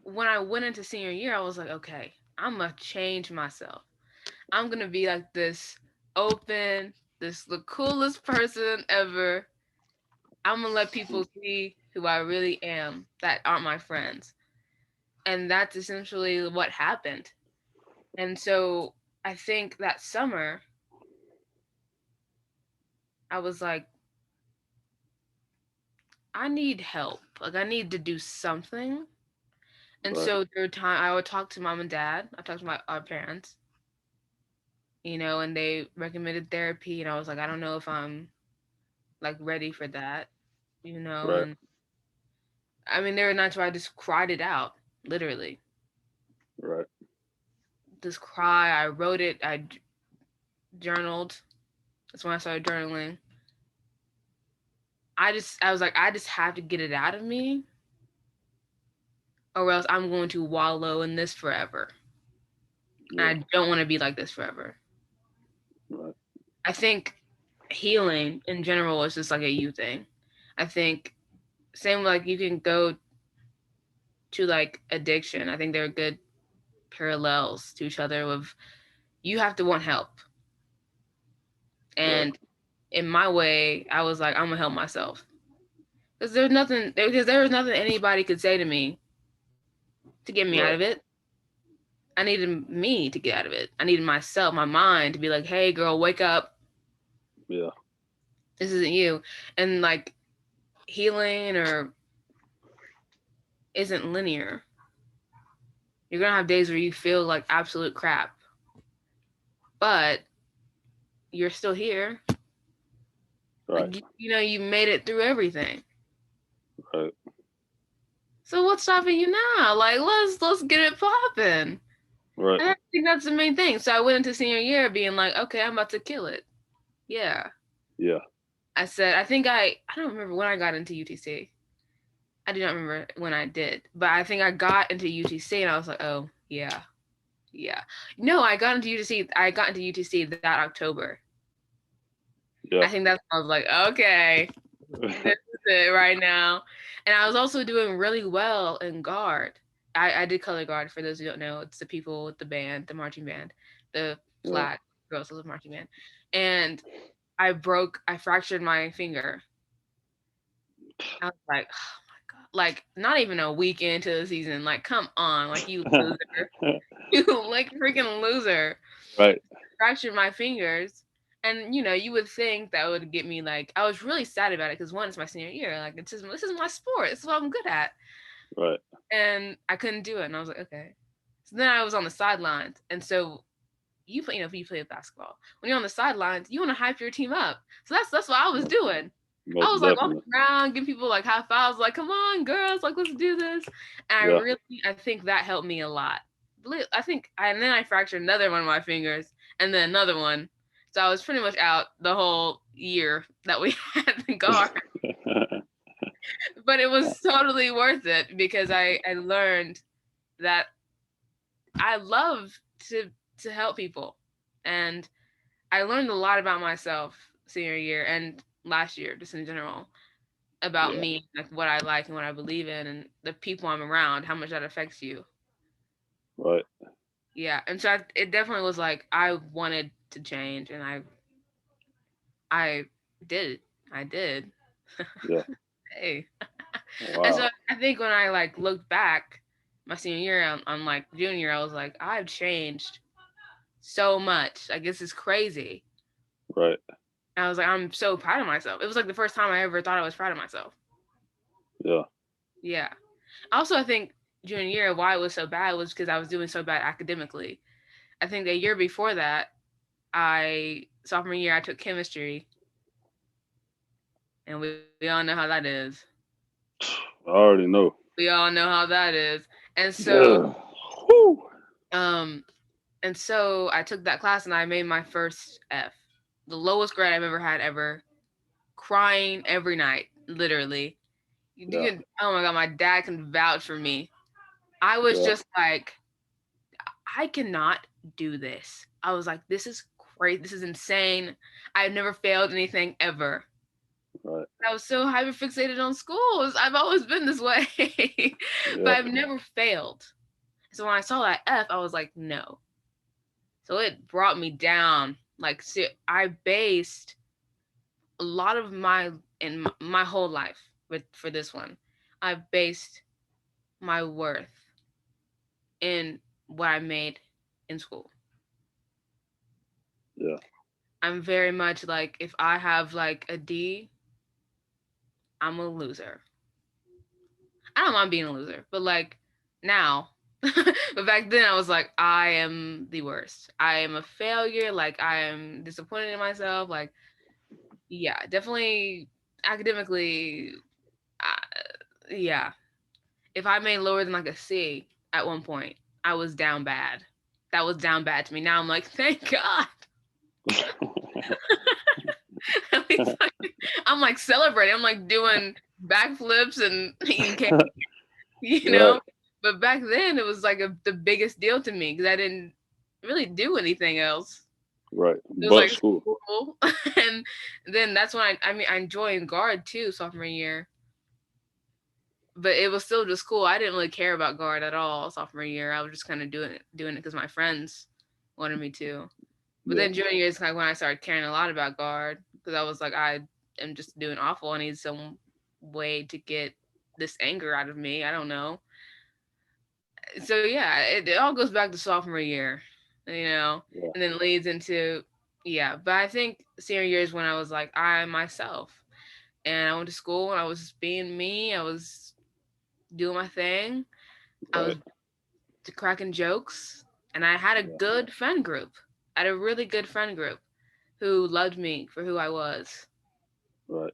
when I went into senior year, I was like, okay, I'm gonna change myself. I'm gonna be like this open, this the coolest person ever. I'm gonna let people see who I really am that aren't my friends. And that's essentially what happened. And so I think that summer, I was like, I need help. Like, I need to do something. And Right. so there were times I would talk to mom and dad. I talked to our parents, and they recommended therapy. And I was like, I don't know if I'm like ready for that. Right. And I mean, there were nights where I just cried it out, literally. Right. Just cry. I wrote it. Journaled. That's when I started journaling. I was like, I just have to get it out of me, or else I'm going to wallow in this forever. And Yeah. I don't want to be like this forever. Right. I think healing in general is just like a you thing. I think same like you can go to like addiction. I think there are good parallels to each other with you have to want help. Right. And in my way, I was like, I'm gonna help myself. Because there was nothing anybody could say to me to get me out Right. of it. I needed me to get out of it. I needed myself, my mind to be like, hey girl, wake up. Yeah. This isn't you. And like healing or isn't linear. You're gonna have days where you feel like absolute crap, but you're still here. Right. Like you made it through everything. Right. So what's stopping you now? Like let's get it popping. Right. And I think that's the main thing. So I went into senior year being like, okay, I'm about to kill it. Yeah. Yeah. I said I think I don't remember when I got into UTC. I do not remember when I did, but I think I got into UTC and I was like, oh yeah, yeah. No, I got into UTC. I got into UTC that October. I Yeah. think that's when I was like, okay, this is it right now. And I was also doing really well in guard. I did color guard for those who don't know. It's the people with the band, the marching band, the Right. flag girls of the marching band. And I fractured my finger. I was like, oh my God. Like, not even a week into the season. Like, come on. Like, you loser. You like freaking loser. Right. Fractured my fingers. And you would think that would get me like I was really sad about it because one, it's my senior year. Like this is my sport. This is what I'm good at. Right. And I couldn't do it. And I was like, okay. So then I was on the sidelines. And so if you play basketball, when you're on the sidelines, you want to hype your team up. So that's what I was doing. I Most was like on definitely. the ground, giving people like high fives, like, come on, girls, like, let's do this. And Yeah. I think that helped me a lot. And then I fractured another one of my fingers and then another one. So I was pretty much out the whole year that we had the guard. But it was totally worth it because I learned that I love to help people. And I learned a lot about myself senior year and last year, just in general, about Yeah. me, like what I like and what I believe in, and the people I'm around, how much that affects you. Right. Yeah, and so it definitely was like I wanted to change, and I did. I did. Yeah. Hey, and so Wow. I think when I like looked back, my senior year on like junior, I was like, I've changed so much. Like this is crazy. Right. And I was like, I'm so proud of myself. It was like the first time I ever thought I was proud of myself. Yeah. Yeah. Also, I think junior year, why it was so bad was because I was doing so bad academically. I think the year before that, sophomore year, I took chemistry, and we all know how that is. I already know. We all know how that is. And so, Yeah. Whew. um, and so I took that class and I made my first F, the lowest grade I've ever had ever. Crying every night, literally. Yeah. Oh my god, my dad can vouch for me. I was Yeah. just like, I cannot do this. I was like, this is crazy. This is insane. I've never failed anything ever. Right. I was so hyper fixated on schools. I've always been this way, but Yeah. I've never failed. So when I saw that F, I was like, no. So it brought me down. Like, I based a lot of my whole life for this one. I based my worth in what I made in school. Yeah. I'm very much like if I have like a D, I'm a loser. I don't mind being a loser, but like now, but back then I was like I am the worst. I am a failure. Like I am disappointed in myself. Like yeah, definitely academically, yeah. If I made lower than like a C at one point, I was down bad. That was down bad to me. Now I'm like, thank God. At least I'm like celebrating. I'm like doing backflips and eating cake, you Right. know. But back then, it was like the biggest deal to me because I didn't really do anything else. Right. It was But like school. school, and then that's when I mean, I joined guard too sophomore year, but it was still just school. I didn't really care about guard at all sophomore year. I was just kind of doing it because my friends wanted me to. But Yeah. then junior year is kind of when I started caring a lot about guard because I was like, I am just doing awful. I need some way to get this anger out of me. I don't know. So yeah, it all goes back to sophomore year, you know, Yeah. and then leads into yeah. But I think senior year is when I was like I am myself, and I went to school and I was being me. I was doing my thing. I Right. was cracking jokes, and I had a Yeah. good friend group. I had a really good friend group who loved me for who I was. Right.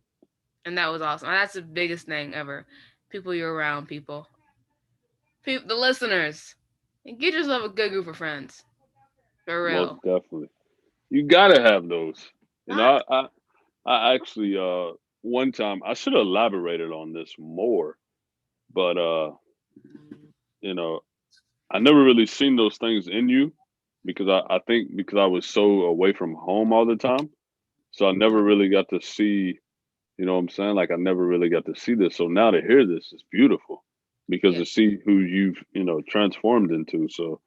And that was awesome. And that's the biggest thing ever. People you're around, the listeners. And get yourself a good group of friends. For Most real. definitely. You gotta have those. You know, Not I actually one time I should have elaborated on this more, but you know, I never really seen those things in you because I think because I was so away from home all the time. So I never really got to see, you know what I'm saying? Like I never really got to see this. So now to hear this is beautiful because yeah. to see who you've, you know, transformed into. So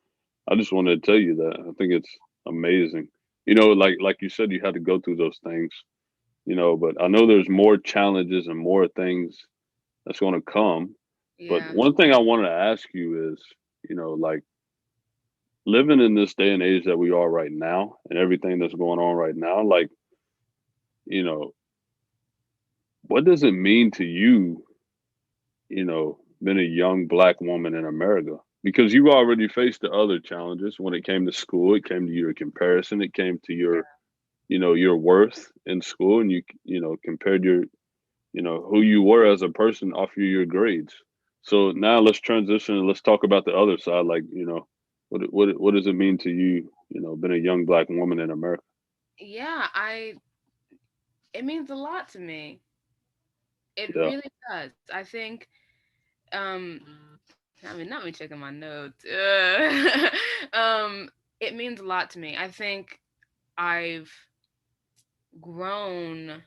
I just wanted to tell you that. I think it's amazing. You know, like you said, you had to go through those things, you know, but I know there's more challenges and more things that's going to come. But Yeah. one thing I wanted to ask you is, you know, like living in this day and age that we are right now, and everything that's going on right now, like, you know, what does it mean to you, being a young black woman in America? Because you already faced the other challenges when it came to school, it came to your comparison, it came to your worth in school, and compared who you were as a person off of your grades. So now let's transition and let's talk about the other side. Like, what does it mean to you, being a young black woman in America? Yeah, it means a lot to me. It Yeah, really does. I think um I mean, not me checking my notes. It means a lot to me. I think I've grown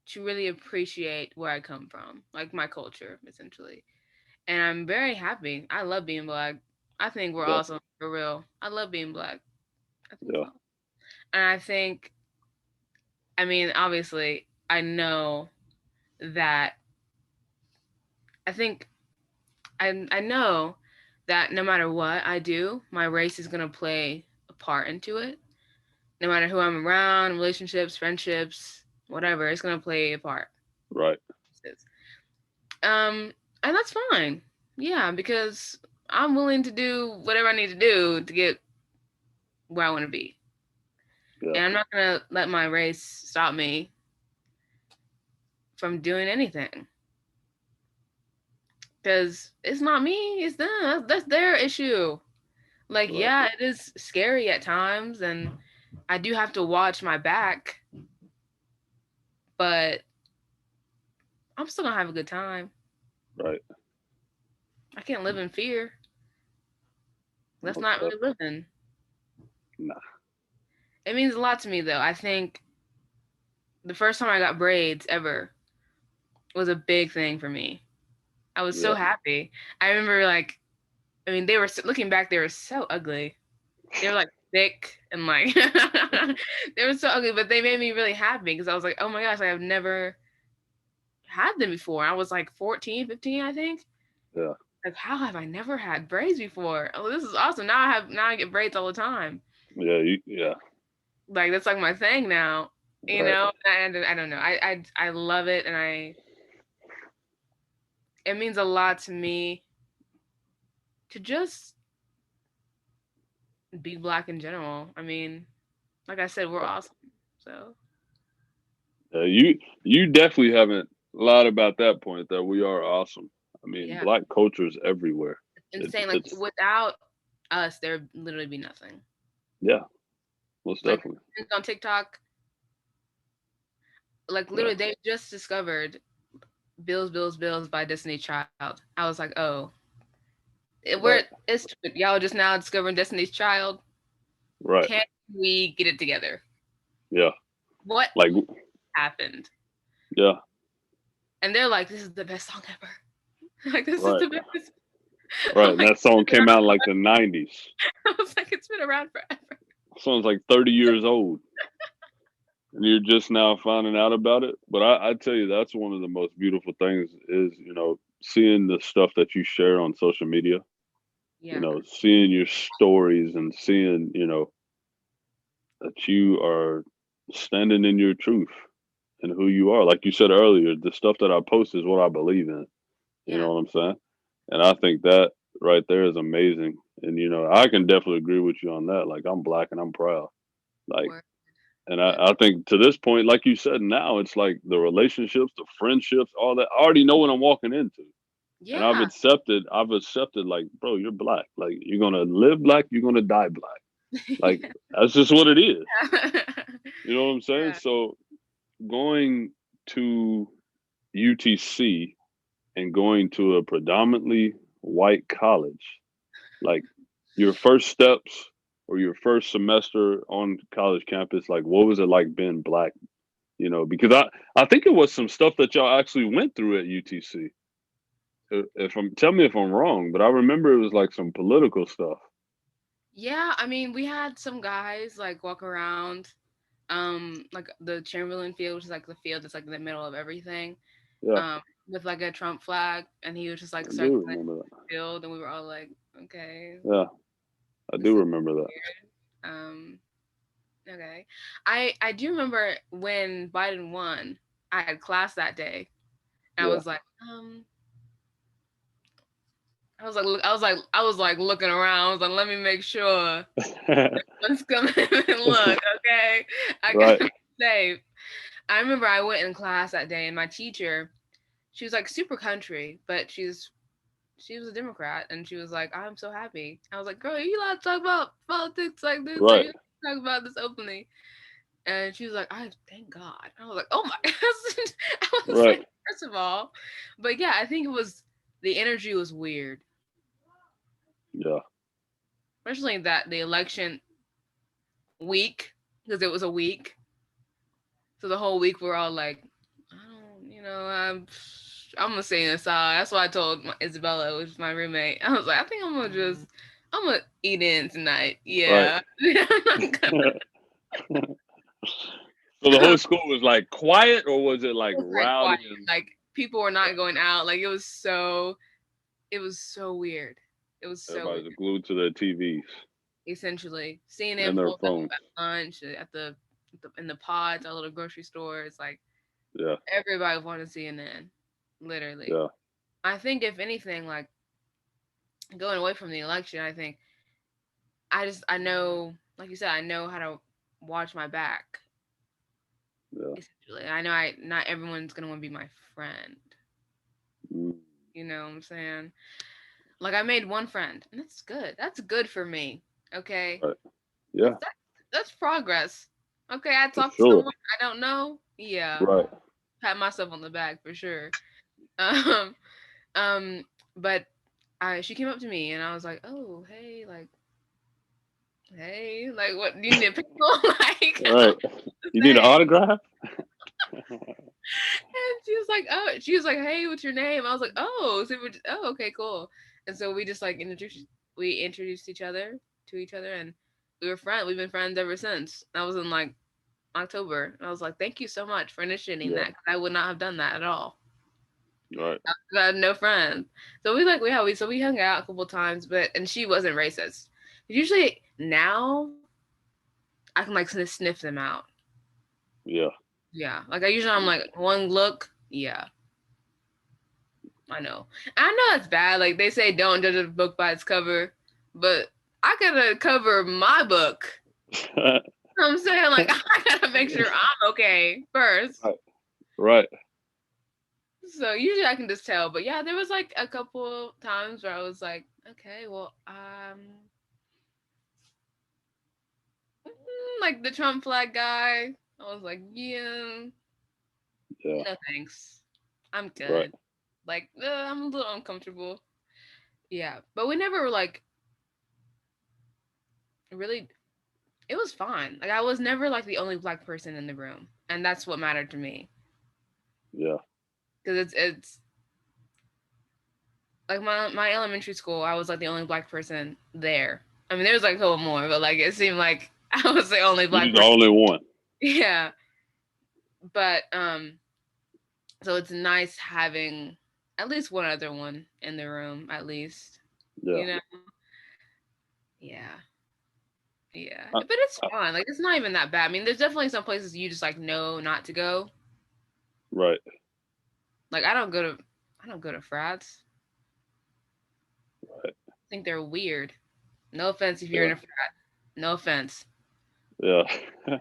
to really appreciate where I come from, like my culture, essentially. And I'm very happy. I love being black. I think we're yeah, awesome, for real. I love being black. I think yeah, so. And I think, I mean, obviously, I know that, I think, I know that no matter what I do, my race is going to play a part into it. No matter who I'm around, relationships, friendships, whatever, it's going to play a part. right. Um, and that's fine. Yeah, because I'm willing to do whatever I need to do to get where I want to be. Yeah, And I'm not going to let my race stop me from doing anything. Because it's not me, it's them. That's their issue. Like, right, yeah, it is scary at times, and I do have to watch my back, but I'm still going to have a good time. right. I can't live in fear. That's Most not really definitely. living. Nah, It means a lot to me, though. I think the first time I got braids ever was a big thing for me. I was so yeah, happy. I remember, like, I mean, they were looking back, they were so ugly. They were like thick and like they were so ugly, but they made me really happy because I was like, oh my gosh, like, I've never had them before. I was like 14, 15, I think. yeah, Like, how have I never had braids before? Oh, this is awesome. Now I get braids all the time. yeah, yeah, Like, that's like my thing now. You right, know, and I don't know. I love it, and it means a lot to me to just be black in general. I mean, like I said, we're right. awesome. So You definitely haven't lied about that point that we are awesome. I mean, yeah, black culture is everywhere. insane. Like, It's without us, there'd literally be nothing. yeah, most Like, definitely. on TikTok, like Yeah, literally, they just discovered "Bills, Bills, Bills" by Destiny's Child. I was like, oh, right, y'all just now discovering Destiny's Child. right. Can we get it together? Yeah, What like happened? yeah, And they're like, this is the best song ever. Like, this is right, the best. right. I'm And like, that song came out in like the '90s. I was like, it's been around forever. Song's like 30 years old, and you're just now finding out about it. But I tell you, that's one of the most beautiful things is seeing the stuff that you share on social media. Yeah, Seeing your stories and seeing that you are standing in your truth and who you are. Like you said earlier, the stuff that I post is what I believe in. You yeah. know what I'm saying? And I think that right there is amazing. And I can definitely agree with you on that. Like I'm black and I'm proud. Like, Word. and Yep. I think to this point, like you said, now it's like the relationships, the friendships, all that. I already know what I'm walking into. And Yeah. I've accepted like, bro, you're black. Like you're gonna live black, you're gonna die black. Like Yeah. that's just what it is. You know what I'm saying? Yeah. So going to UTC and going to a predominantly white college, like your first steps or your first semester on college campus, like what was it like being black? Because I think it was some stuff that y'all actually went through at UTC. If I'm tell me if I'm wrong, but I remember it was like some political stuff. Yeah, I mean, we had some guys like walk around, like the Chamberlain field, which is like the field that's like in the middle of everything, Yeah, with like a Trump flag, and he was just like I do circling remember that. the field, and we were all like, okay, Yeah, I This do is remember that. um okay. I do remember when Biden won, I had class that day. And I Yeah. was like, I was like looking around. I was like, let me make sure one's coming and look, okay? I Right. gotta be safe. I remember I went in class that day and my teacher, she was like super country, but she was a Democrat and she was like, I'm so happy. I was like, girl, are you allowed to talk about politics like this? Like Right. you talk about this openly. And she was like, I thank God. I was like, oh my I was Right. like, first of all. But yeah, I think it was the energy was weird. Yeah. Especially that the election week, because it was a week. So the whole week we're all like, I don't, I'm gonna sing a song. That's why I told Isabella, which is my roommate. I was like, I think I'm gonna eat in tonight. Right. Yeah, I'm not gonna. So the whole school was like quiet, or was it like It was like rowdy quiet. and Like people were not going out. Like it was so weird. It was so weird. everybody's glued to their TVs Essentially, CNN and their pulled up phones? at lunch in the pods, our little grocery stores. Like Yeah. everybody wanted CNN, literally. Yeah. I think if anything, like going away from the election, I think I know, like you said, I know how to watch my back. Yeah. Essentially, I know I not everyone's gonna want to be my friend. Mm, You know what I'm saying? Like I made one friend, and that's good. That's good for me. Okay, right. that's Yeah. that's, that's progress. Okay, I For talked to sure. someone I don't know. Yeah, Right. pat myself on the back for sure. Um, um, but she came up to me, and I was like, "Oh, hey, like, what do you need a pencil?" Like, Right. You need an say. autograph? And she was like, "Hey, what's your name?" I was like, "Oh, so okay, cool." And so we introduced each other to each other, and we were friends. We've been friends ever since. That was in like October. And I was like, "Thank you so much for initiating Yeah. that. 'Cause I would not have done that at all. Right. I had no friends." So we hung out a couple times, but and she wasn't racist. Usually now I can like sniff them out. Yeah. Yeah, like I usually I'm like one look, yeah, I know. I know it's bad. Like they say, don't judge a book by its cover, but I gotta cover my book. You know what I'm saying, like I gotta make sure I'm okay first. Right. Right. So usually I can just tell. But yeah, there was like a couple times where I was like, okay, well, like the Trump flag guy. I was like, yeah, Yeah. no thanks, I'm Right. good. Like I'm a little uncomfortable. Yeah, but we never were like really it was fine. Like I was never like the only black person in the room, and that's what mattered to me. Yeah. Because it's like my elementary school, I was like the only black person there. I mean, there was like a couple more, but like it seemed like I was the only black You're the person. only one. Yeah, but so it's nice having at least one other one in the room, at least. Yeah. You know? Yeah. Yeah, I, but it's I, fun. Like it's not even that bad. I mean, there's definitely some places you just like know not to go. right. Like I don't go to frats. Right. I think they're weird. No offense if you're Yeah. in a frat. No offense. Yeah.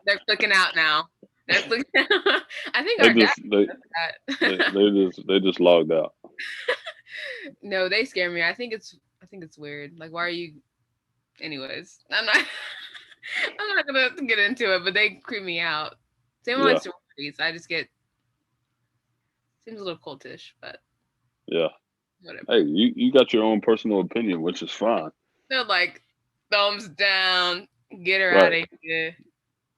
They're clicking out now. They're clicking. I think they our dad just they, does they that. they just logged out. No, they scare me. I think it's weird. Like, why are you? Anyways, I'm not. I'm not gonna get into it, but they creep me out. Same with my Yeah. sororities. I just get seems a little cultish, but Yeah. Hey, whatever. you got your own personal opinion, which is fine. They're like thumbs down. Get her out Right. of here.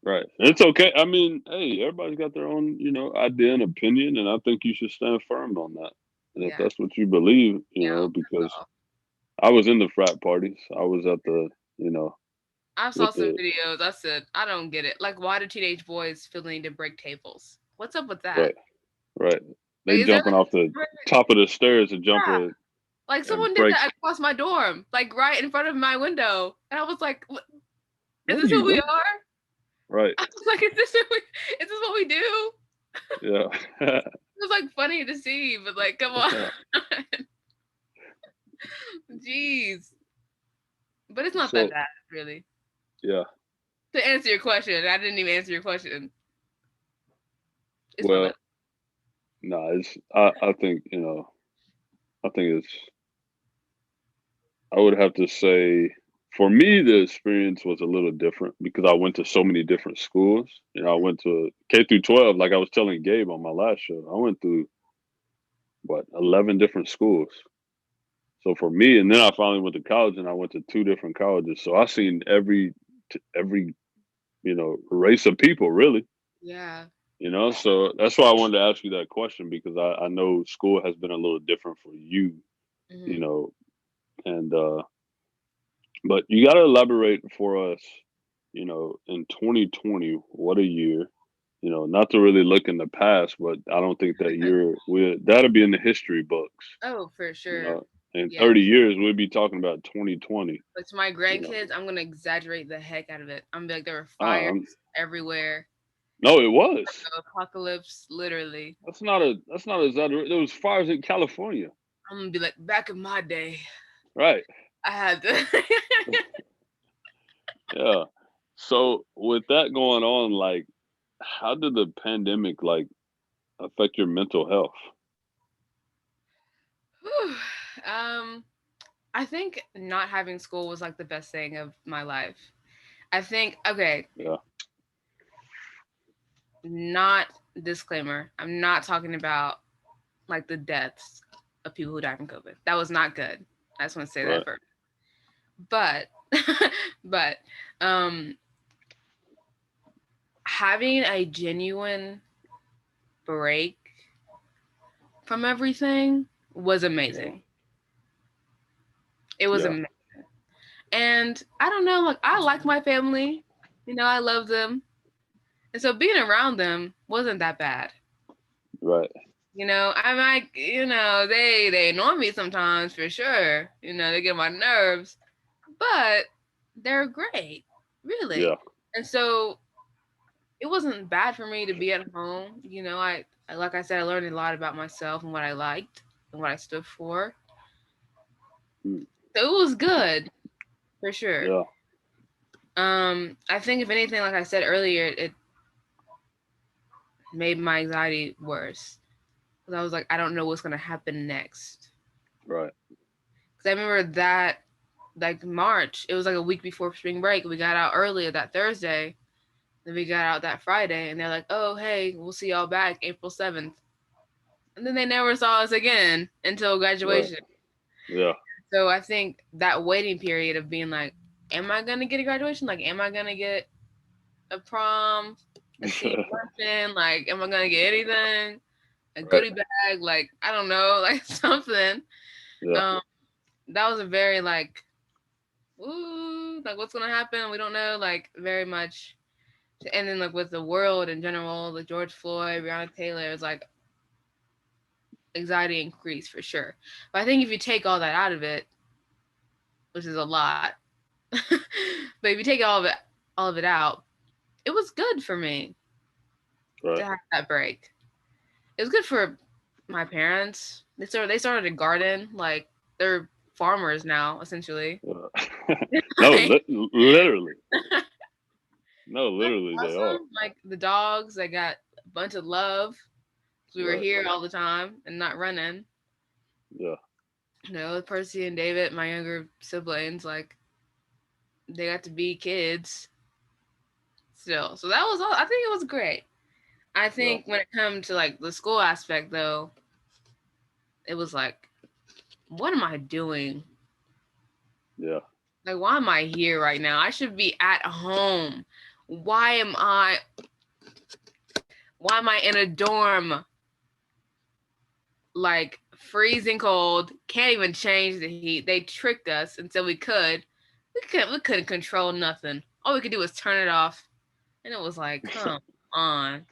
Right. It's okay. I mean, hey, everybody's got their own, idea and opinion, and I think you should stand firm on that. And if Yeah. that's what you believe, That's because all. I was in the frat parties. I was at the, I saw with some the videos. I said, I don't get it. Like, why do teenage boys feel the need to break tables? What's up with that? right, right. Like, They is that jumping off the like, top of the stairs and yeah? jumping. Like and someone did break. that across my dorm, like right in front of my window, and I was like, "Is What are this who you we doing? are?" Right. I was like, is this what we do?" Yeah. It was like funny to see, but like, come on, Yeah. jeez. But it's not that So bad, really. yeah. To answer your question, I didn't even answer your question. It's not Well, that. no, it's I think, I think it's I would have to say for me the experience was a little different because I went to so many different schools. I went to K through 12, like I was telling Gabe on my last show. I went through what 11 different schools. So for me, and then I finally went to college, and I went to two different colleges. So I seen every race of people really. Yeah. So that's why I wanted to ask you that question because I know school has been a little different for you, you Hmm. know, and but you got to elaborate for us, in 2020, what a year. Not to really look in the past, but I don't think that that'll be in the history books. Oh, for You sure. know, in Yes. 30 years, we'll be talking about 2020. But to my You know, grandkids, I'm gonna exaggerate the heck out of it. I'm gonna be like, there were fires um, everywhere. no, it was. Apocalypse, literally. That's not exaggeration. There was fires in California, I'm gonna be like, back in my day, right? I had to. Yeah. So with that going on, like, how did the pandemic affect your mental health? Whew. um, I think not having school was like the best thing of my life. I think, okay, Yeah. not disclaimer. I'm not talking about like the deaths of people who died from COVID. That was not good. I just want to say that Right. first. But, but, um, having a genuine break from everything was Yeah. amazing. It was Yeah. amazing. And I don't know, like I like my family. I love them. And so being around them wasn't that bad. Right. I'm like, they annoy me sometimes for sure. They get on my nerves, but they're great, really. Yeah. And so it wasn't bad for me to be at home. Like I said, I learned a lot about myself and what I liked and what I stood for. Mm. So it was good for sure. Yeah. I think if anything, like I said earlier, it made my anxiety worse because I was like, I don't know what's gonna happen next. Right. Because I remember that like March, it was like a week before spring break. We got out earlier that Thursday, then we got out that Friday, and they're like, "Oh, hey, we'll see y'all back April 7th." And then they never saw us again until Right. graduation. Yeah. So I think that waiting period of being like, "Am I gonna get a graduation? Like, am I gonna get a prom, a senior luncheon? Like, am I gonna get anything? A Right. goodie bag? Like, I don't know, like something." Yeah. Um, that was a very like, ooh, like what's gonna happen? We don't know, like very much. And then like with the world in general, like George Floyd, Breonna Taylor, is like anxiety increased for sure. But I think if you take all that out of it, which is a lot, but if you take all of it out, it was good for me to Right. have that break. It was good for my parents. They started a garden, like they're farmers now essentially. No, Like, literally. No, that's literally, they are. awesome. Like the dogs, they got a bunch of love. We were Right. here all the time and not running. Yeah. Percy and David, my younger siblings, like they got to be kids still. So that was all. I think it was great. I Yeah. think when it comes to like the school aspect, though, it was like, what am I doing? Yeah. Like, why am I here right now? I should be at home. Why am I? Why am I in a dorm? Like freezing cold, can't even change the heat. They tricked us and said we could. We couldn't control nothing. All we could do was turn it off. And it was like, come on.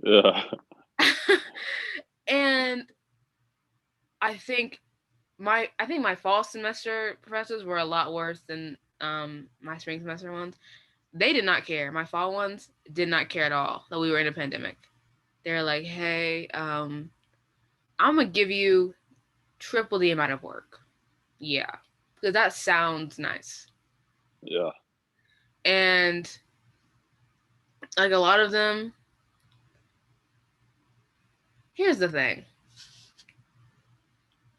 Yeah. And I think I think my fall semester professors were a lot worse than my spring semester ones. They did not care. My fall ones did not care at all that we were in a pandemic. They're like, hey, I'm gonna give you triple the amount of work. Yeah, because that sounds nice. Yeah. And like a lot of them, here's the thing: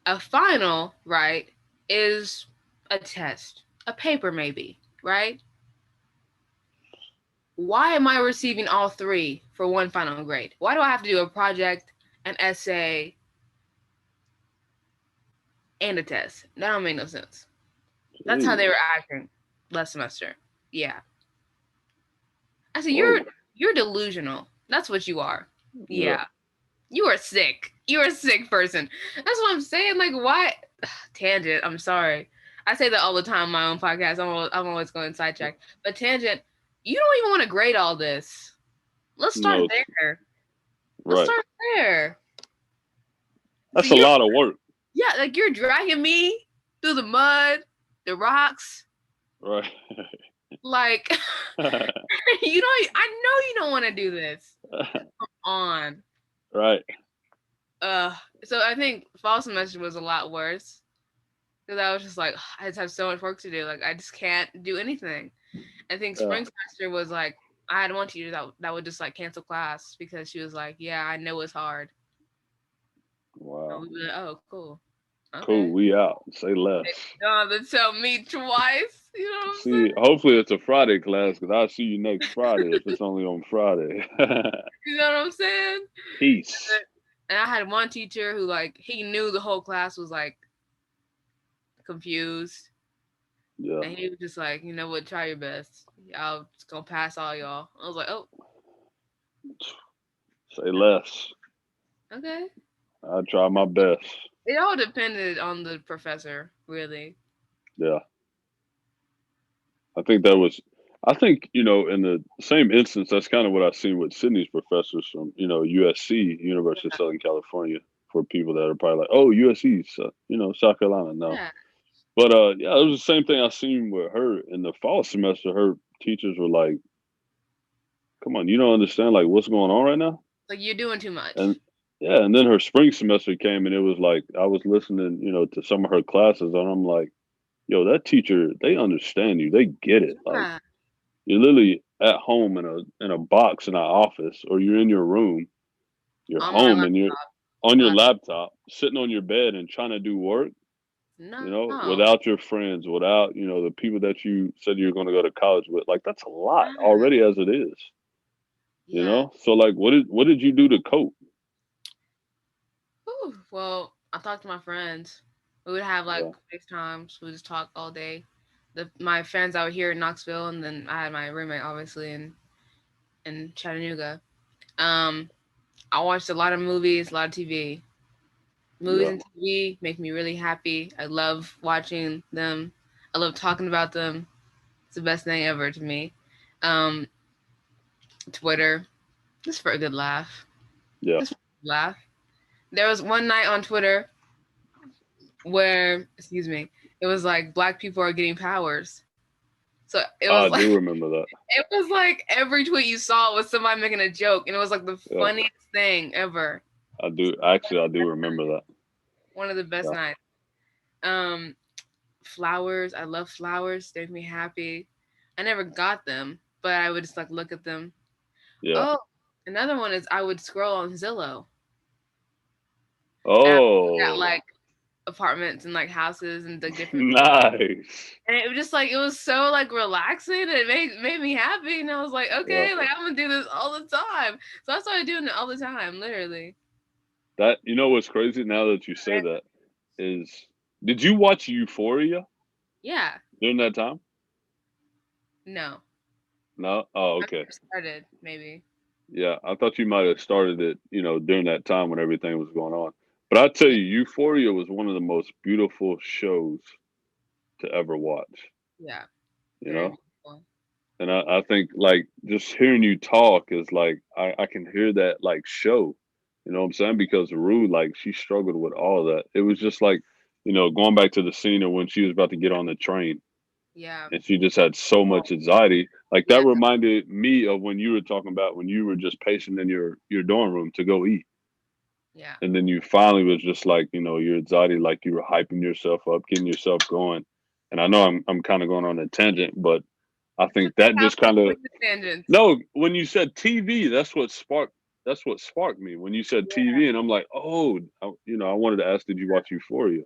a final, right, is a test, a paper maybe, right? Why am I receiving all three for one final grade? Why do I have to do a project, an essay, and a test? That don't make no sense. That's how they Jeez. were acting last semester. Yeah. I said, Whoa. you're delusional. That's what you are. Yeah. Yeah. You are sick. You're a sick person. That's what I'm saying. Like, why? Tangent. I'm sorry. I say that all the time on my own podcast. I'm always going sidetrack. But tangent, you don't even want to grade all this. Let's start No. there. Let's Right. start there. So That's a you don't, lot of work. yeah, like you're dragging me through the mud, the rocks. Right. Like, you don't, I know you don't want to do this. Come on. Right. Uh, so I think fall semester was a lot worse because I was just like, I just have so much work to do. Like, I just can't do anything. I think Yeah. spring semester was like, I had one teacher that would just like cancel class because she was like, yeah, I know it's hard. And Wow. we'd be like, oh, cool. Cool. Okay. We out. Say less. Oh, they tell me twice. You know what I'm saying? See, hopefully it's a Friday class because I'll see you next Friday if it's only on Friday. You know what I'm saying? Peace. And I had one teacher who like he knew the whole class was like confused, Yeah. and he was just like, you know what, try your best. I'll just gonna pass all y'all. I was like, oh, Say less. okay. I try my best. It all depended on the professor, really. Yeah. I think that was, I think, in the same instance, that's kind of what I've seen with Sydney's professors from, USC, University of Southern California, for people that are probably like, oh, USC, so, South Carolina. No. Yeah, But yeah, it was the same thing I seen with her in the fall semester. Her teachers were like, come on, you don't understand like what's going on right now? like you're doing too And much. yeah, and then her spring semester came and it was like, I was listening, to some of her classes and I'm like, yo, that teacher, they understand you. They get it. Like, Yeah, you're literally at home in a box in an office, or you're in your room, you're on my home and you're laptop. on your Like, laptop, sitting on your bed and trying to do work, no, without your friends, without, the people that you said you're going to go to college with. Like, that's a lot yeah, already as it is. yeah. So like, what did you do to cope? Whew. Well, I talked to my friends. We would have like Yeah. FaceTimes. We would just talk all day. My friends out here in Knoxville, and then I had my roommate obviously in Chattanooga. Um, I watched a lot of movies, a lot of TV. Movies Yeah. and TV make me really happy. I love watching them. I love talking about them. It's the best thing ever to me. Um, Twitter, just for a good laugh. Yeah. Just for a good laugh. There was one night on Twitter where, excuse me, it was like black people are getting powers. So it was I like do remember that. it was like every tweet you saw was somebody making a joke, and it was like the Yeah. funniest thing ever. I do. Actually, I do remember that. One of the best Yeah. nights. Um, Flowers. I love flowers. They make me happy. I never got them, but I would just like look at them. Yeah. Oh, another one is I would scroll on Zillow, and I look at Oh, like apartments and like houses and like different. nice. And it was just like it was so like relaxing. And it made me happy, and I was like, Yeah. okay, like I'm gonna do this all the time. So I started doing it all the time, literally. That, what's crazy now that you say that is, did you watch Euphoria Yeah, during that time? no, No. Oh, I okay. started maybe. Yeah, I thought you might have started it, during that time when everything was going on. But I tell Yeah, you, Euphoria was one of the most beautiful shows to ever watch. yeah, You very know, beautiful. and I think like just hearing you talk is like I can hear that like show. You know what I'm saying? Because Rue, like, she struggled with all of that. It was just like going back to the scene of when she was about to get on the train Yeah. and she just had so Oh, much anxiety. Like that yeah. reminded me of when you were talking about when you were just pacing in your dorm room to go eat. Yeah. And then you finally was just like, your anxiety, like you were hyping yourself up, getting yourself going. And I know I'm kind of going on a tangent, but I Just think that have just kind of with the tangents. no, when you said TV, that's what sparked me. When you said Yeah. TV, and I'm like, oh, I wanted to ask, did you watch Euphoria?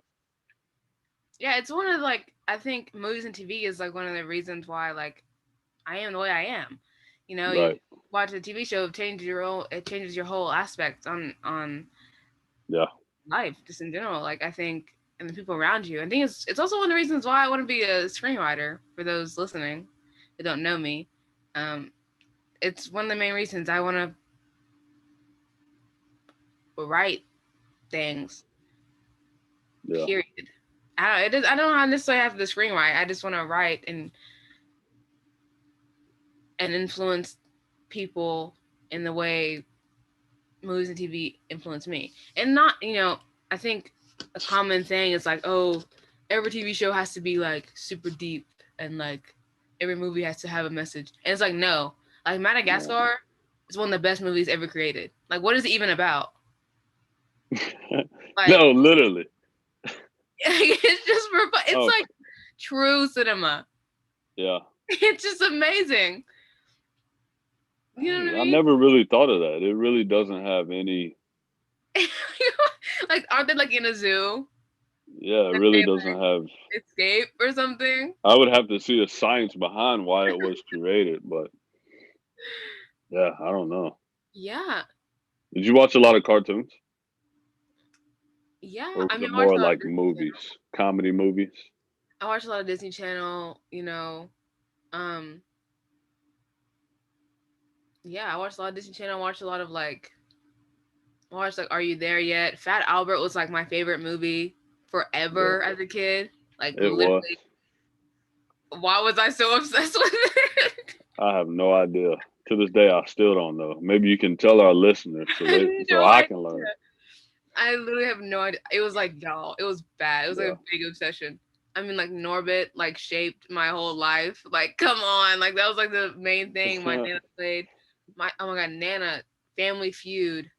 Yeah, it's one of like I think movies and TV is like one of the reasons why like I am the way I am. You Right. watch a TV show, it changes your whole aspect on Yeah. life, just in general. Like I think, and the people around you. I think it's also one of the reasons why I want to be a screenwriter. For those listening that don't know me, um, it's one of the main reasons I want to write things. Yeah. Period. I don't necessarily have to screenwrite. I just want to write and influence people in the way movies and TV influence me. And not, I think a common thing is like, oh, every TV show has to be like super deep and like every movie has to have a message. And it's like, no. Like No. Madagascar is one of the best movies ever created. Like, what is it even about? Like, No, literally. it's just for fun. It's Oh, like true cinema. yeah. It's just amazing. You know what Dang, I I mean? never really thought of that. It really doesn't have any. Like, aren't they like in a zoo? Yeah, it And really they doesn't have. escape or something? I would have to see the science behind why it was created, but yeah, I don't know. Yeah. Did you watch a lot of cartoons, Yeah. or I was mean, it more like Channel. movies, comedy movies? I watch a lot of Disney Channel, Um, yeah, I watched a lot of Disney Channel. I watched a lot of I watched like Are You There Yet? Fat Albert was like my favorite movie Yeah, forever as a kid. Like it was. literally, why was I so obsessed with it? I have no idea. To this day, I still don't know. Maybe you can tell our listeners I had so no I idea. can learn. I literally have no idea. It was like y'all. It was bad. It was like Yeah. a big obsession. I mean, like Norbit like shaped my whole life. Like, come on, like that was like the main thing my nana played. My oh my god, Nana, Family Feud,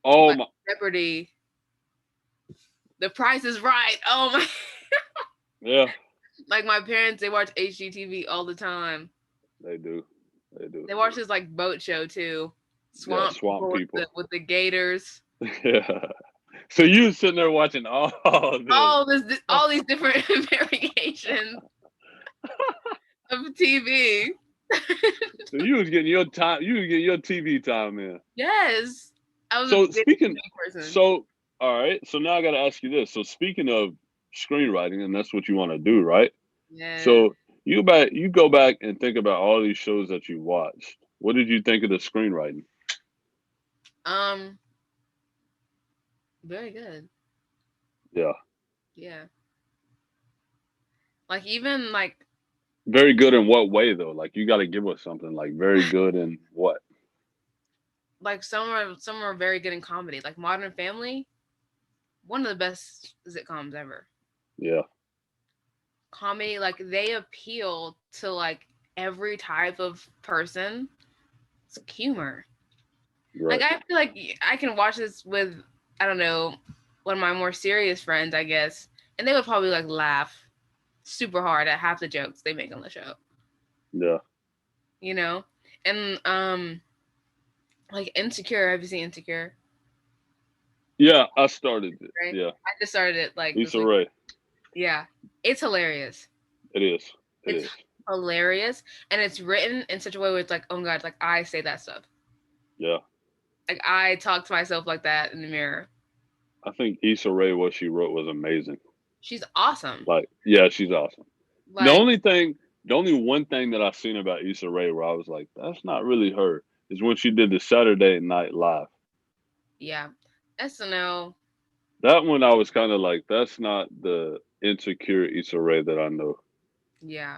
Oh like my. Jeopardy, The Price is Right. Oh my, Yeah, like my parents, they watch HGTV all the time. they do. They do. They watch this like boat show too, Yeah, Swamp swamp People with people. the gators. Yeah. So you sitting there watching all this. All these different variations of TV. So you was getting your time. You was getting your TV time in. Yes, I was a So big speaking. TV person. So all right. So now I got to ask you this. So speaking of screenwriting, and that's what you want to do, right? Yes. So you go back and think about all these shows that you watched. What did you think of the screenwriting? Um, very good. Yeah. Yeah. Like even like Very good in what way though? Like you got to give us something like very good in what? some are very good in comedy. Like Modern Family, one of the best sitcoms ever. Yeah. Comedy, like they appeal to like every type of person. It's humor. Like Right. I feel like I can watch this with I don't know one of my more serious friends, I guess, and they would probably like laugh super hard at half the jokes they make on the show. Yeah. You know, and like Insecure. Have you seen Insecure? Yeah. I started it. Right. Yeah. I just started it like this Issa week. Rae. Yeah, it's hilarious. It is. It It's is. hilarious, and it's written in such a way where it's like, oh my god, like I say that stuff. Yeah. Like I talk to myself like that in the mirror. I think Issa Rae, what she wrote was amazing. She's awesome. Like, yeah, she's awesome. The Like, only thing, the only one thing that I've seen about Issa Rae where I was like, that's not really her, is when she did the Saturday Night Live. yeah, SNL. That one I was kind of like, that's not the insecure Issa Rae that I know. Yeah,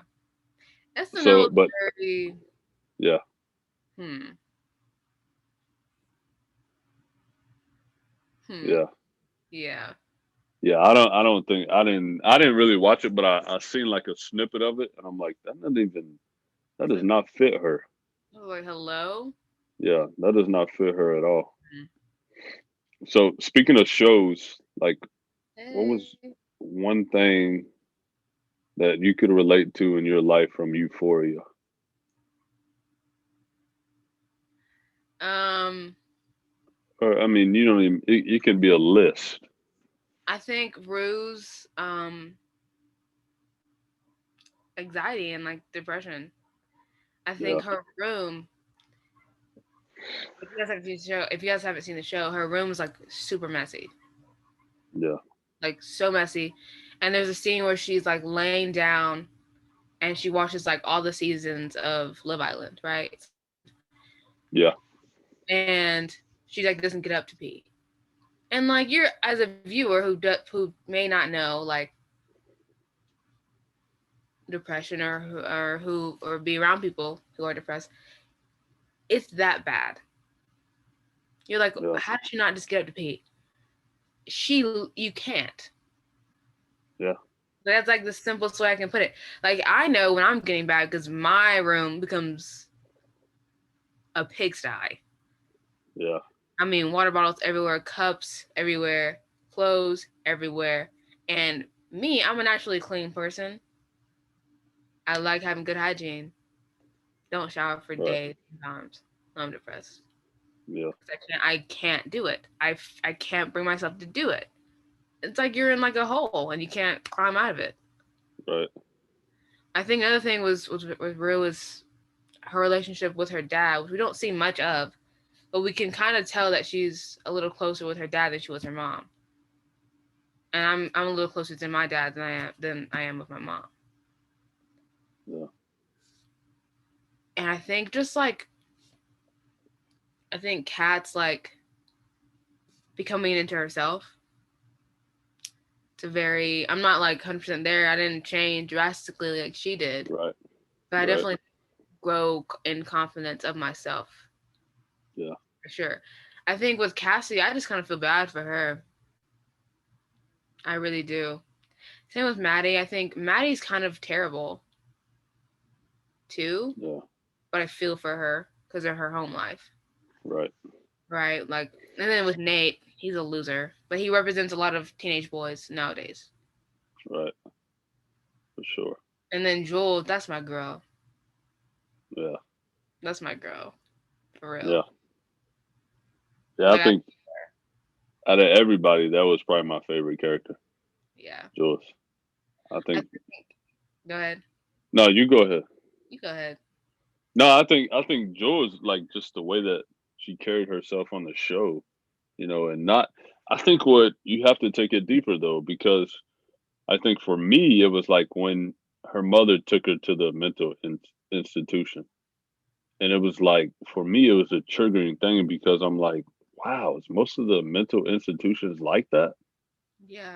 SNL So, is but very yeah, hmm hmm yeah, yeah. Yeah, I don't think I didn't really watch it, but I seen like a snippet of it, and I'm like, that does So, not fit her. I was like, hello. Yeah, that does not fit her at all. Mm. So speaking of shows, like, what was Hey. one thing that you could relate to in your life from Euphoria? Um, Or I mean, you don't even. It can be a list. I think Rue's anxiety and like depression. I Yeah, think her room. If you guys haven't seen the show, her room is like super messy, yeah, like so messy. And there's a scene where she's like laying down and she watches like all the seasons of Love Island, right? yeah, And she like doesn't get up to pee. And like you're as a viewer who may not know like depression or be around people who are depressed, it's that bad. You're like, yeah, how did she not just get up to pee? You can't. yeah, That's like the simplest way I can put it. Like I know when I'm getting bad because my room becomes a pigsty. yeah. I mean, water bottles everywhere, cups everywhere, clothes everywhere. And me, I'm a naturally clean person. I like having good hygiene. Don't shower for Right. days sometimes. I'm depressed. Yeah. 'Cause I can't do it. I can't bring myself to do it. It's like you're in like a hole and you can't climb out of it. Right. I think another thing was real was her relationship with her dad, which we don't see much of, but we can kind of tell that she's a little closer with her dad than she was her mom. And I'm a little closer to my dad than I am with my mom. Yeah. And I think just like I think Kat's like becoming into herself. It's a very I'm not like 100% there. I didn't change drastically like she did, Right. but I Right. definitely grow in confidence of myself Yeah. for sure. I think with Cassie, I just kind of feel bad for her. I really do. Same with Maddie. I think Maddie's kind of terrible too, Yeah. but I feel for her because of her home life, Right. right? Like, and then with Nate, he's a loser, but he represents a lot of teenage boys nowadays. Right. For sure. And then Joel, that's my girl. Yeah. That's my girl, for real. Yeah. Yeah. I Like, think out of everybody, that was probably my favorite character, yeah. Jules. I I think. think, go ahead. No, you go ahead. You go ahead. No, I think Jules, like, just the way that she carried herself on the show, and not. I think what you have to take it deeper though, because I think for me it was like when her mother took her to the mental institution. And it was like, for me, it was a triggering thing because I'm like, wow, is most of the mental institutions like that? Yeah.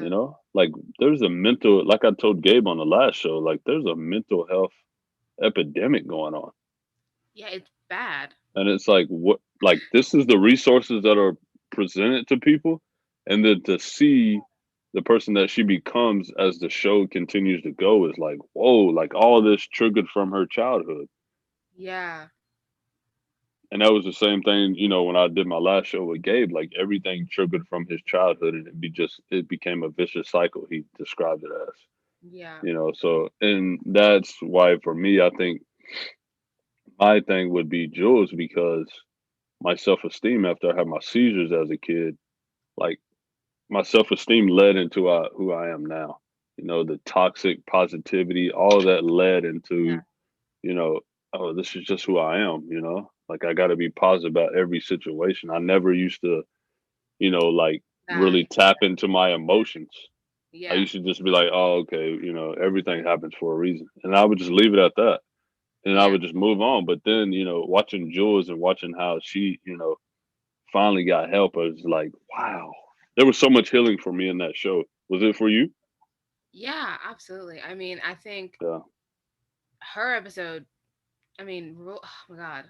Like there's a mental, like I told Gabe on the last show, like there's a mental health epidemic going on. Yeah, it's bad. And it's like, what, like, this is the resources that are presented to people. And then to see the person that she becomes as the show continues to go is like, whoa, like all this triggered from her childhood. Yeah. And that was the same thing, when I did my last show with Gabe, like everything triggered from his childhood and it became a vicious cycle, he described it as. Yeah. So and that's why for me, I think my thing would be Jules because my self esteem after I had my seizures as a kid, like my self esteem led into who I am now. The toxic positivity, all of that led Yeah. into, you know, oh, this is just who I am. Like I got to be positive about every situation. I never used to, like really That. tap into my emotions. I Yeah. used to just be like, oh, okay, everything happens for a reason. And I would just leave it at that. And I Yeah. would just move on. But then, watching Jules and watching how she, finally got help, I was like, wow. There was so much healing for me in that show. Was it for you? Yeah, absolutely. I mean, I think Yeah. her episode, oh my God.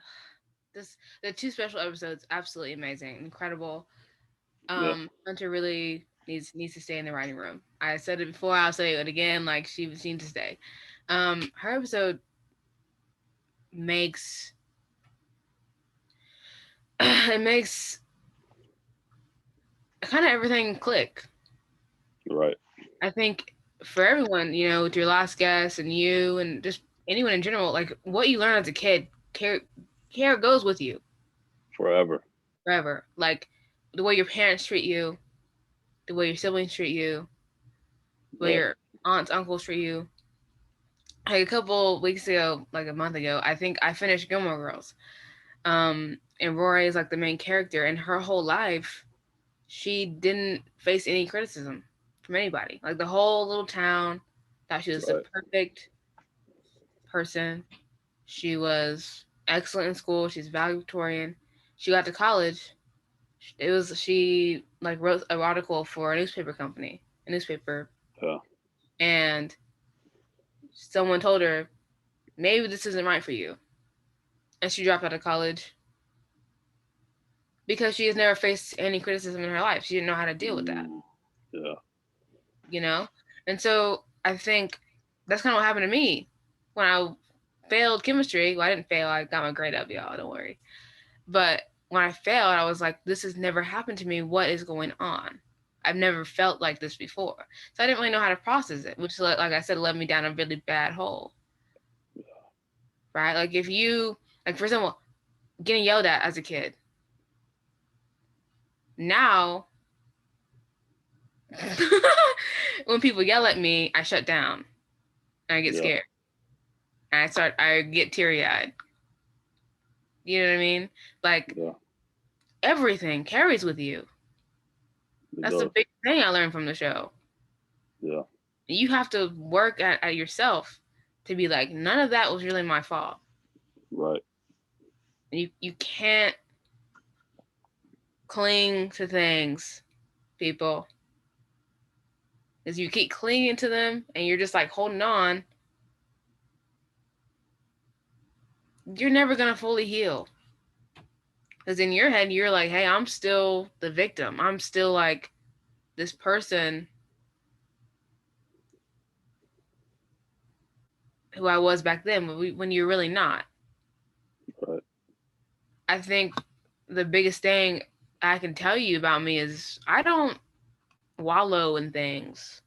This the two special episodes absolutely amazing, incredible. Yeah. Hunter really. needs to stay in the writing room. I said it before, I'll say it again. Like she needs to stay. Her episode makes it makes kind of everything click. Right. I think for everyone, you know, with your last guest and you and just anyone in general, like what you learn as a kid, care goes with you Forever. forever. Like the way your parents treat you, the way your siblings treat you, the way Right. your aunts, uncles treat you. Like a couple weeks ago, like a month ago, I think I finished Gilmore Girls. And Rory is like the main character, and her whole life, she didn't face any criticism from anybody. Like the whole little town thought she was the Right. perfect person. She was excellent in school. She's valedictorian. She got to college. It was she like wrote an article for a newspaper company, a newspaper, Yeah. and someone told her maybe this isn't right for you, and she dropped out of college because she has never faced any criticism in her life. She didn't know how to deal with that, Mm, yeah. you know? And so I think that's kind of what happened to me when I failed chemistry. Well, I didn't fail, I got my grade up, y'all, don't worry. But when I failed, I was like, this has never happened to me. What is going on? I've never felt like this before. So I didn't really know how to process it, which, like I said, led me down a really bad hole, right? Like, if you, like, for example, getting yelled at as a kid, now when people yell at me, I shut down and I get Yeah. scared and I get teary eyed. You know what I mean? Like Yeah. everything carries with you. It That's the does. big thing I learned from the show. Yeah. You have to work at yourself to be like, none of that was really my fault. Right. And you can't cling to things, people. Because you keep clinging to them and you're just like holding on, you're never gonna fully heal. Because in your head, you're like, hey, I'm still the victim. I'm still like this person who I was back then when you're really not. Right. I think the biggest thing I can tell you about me is I don't wallow in things.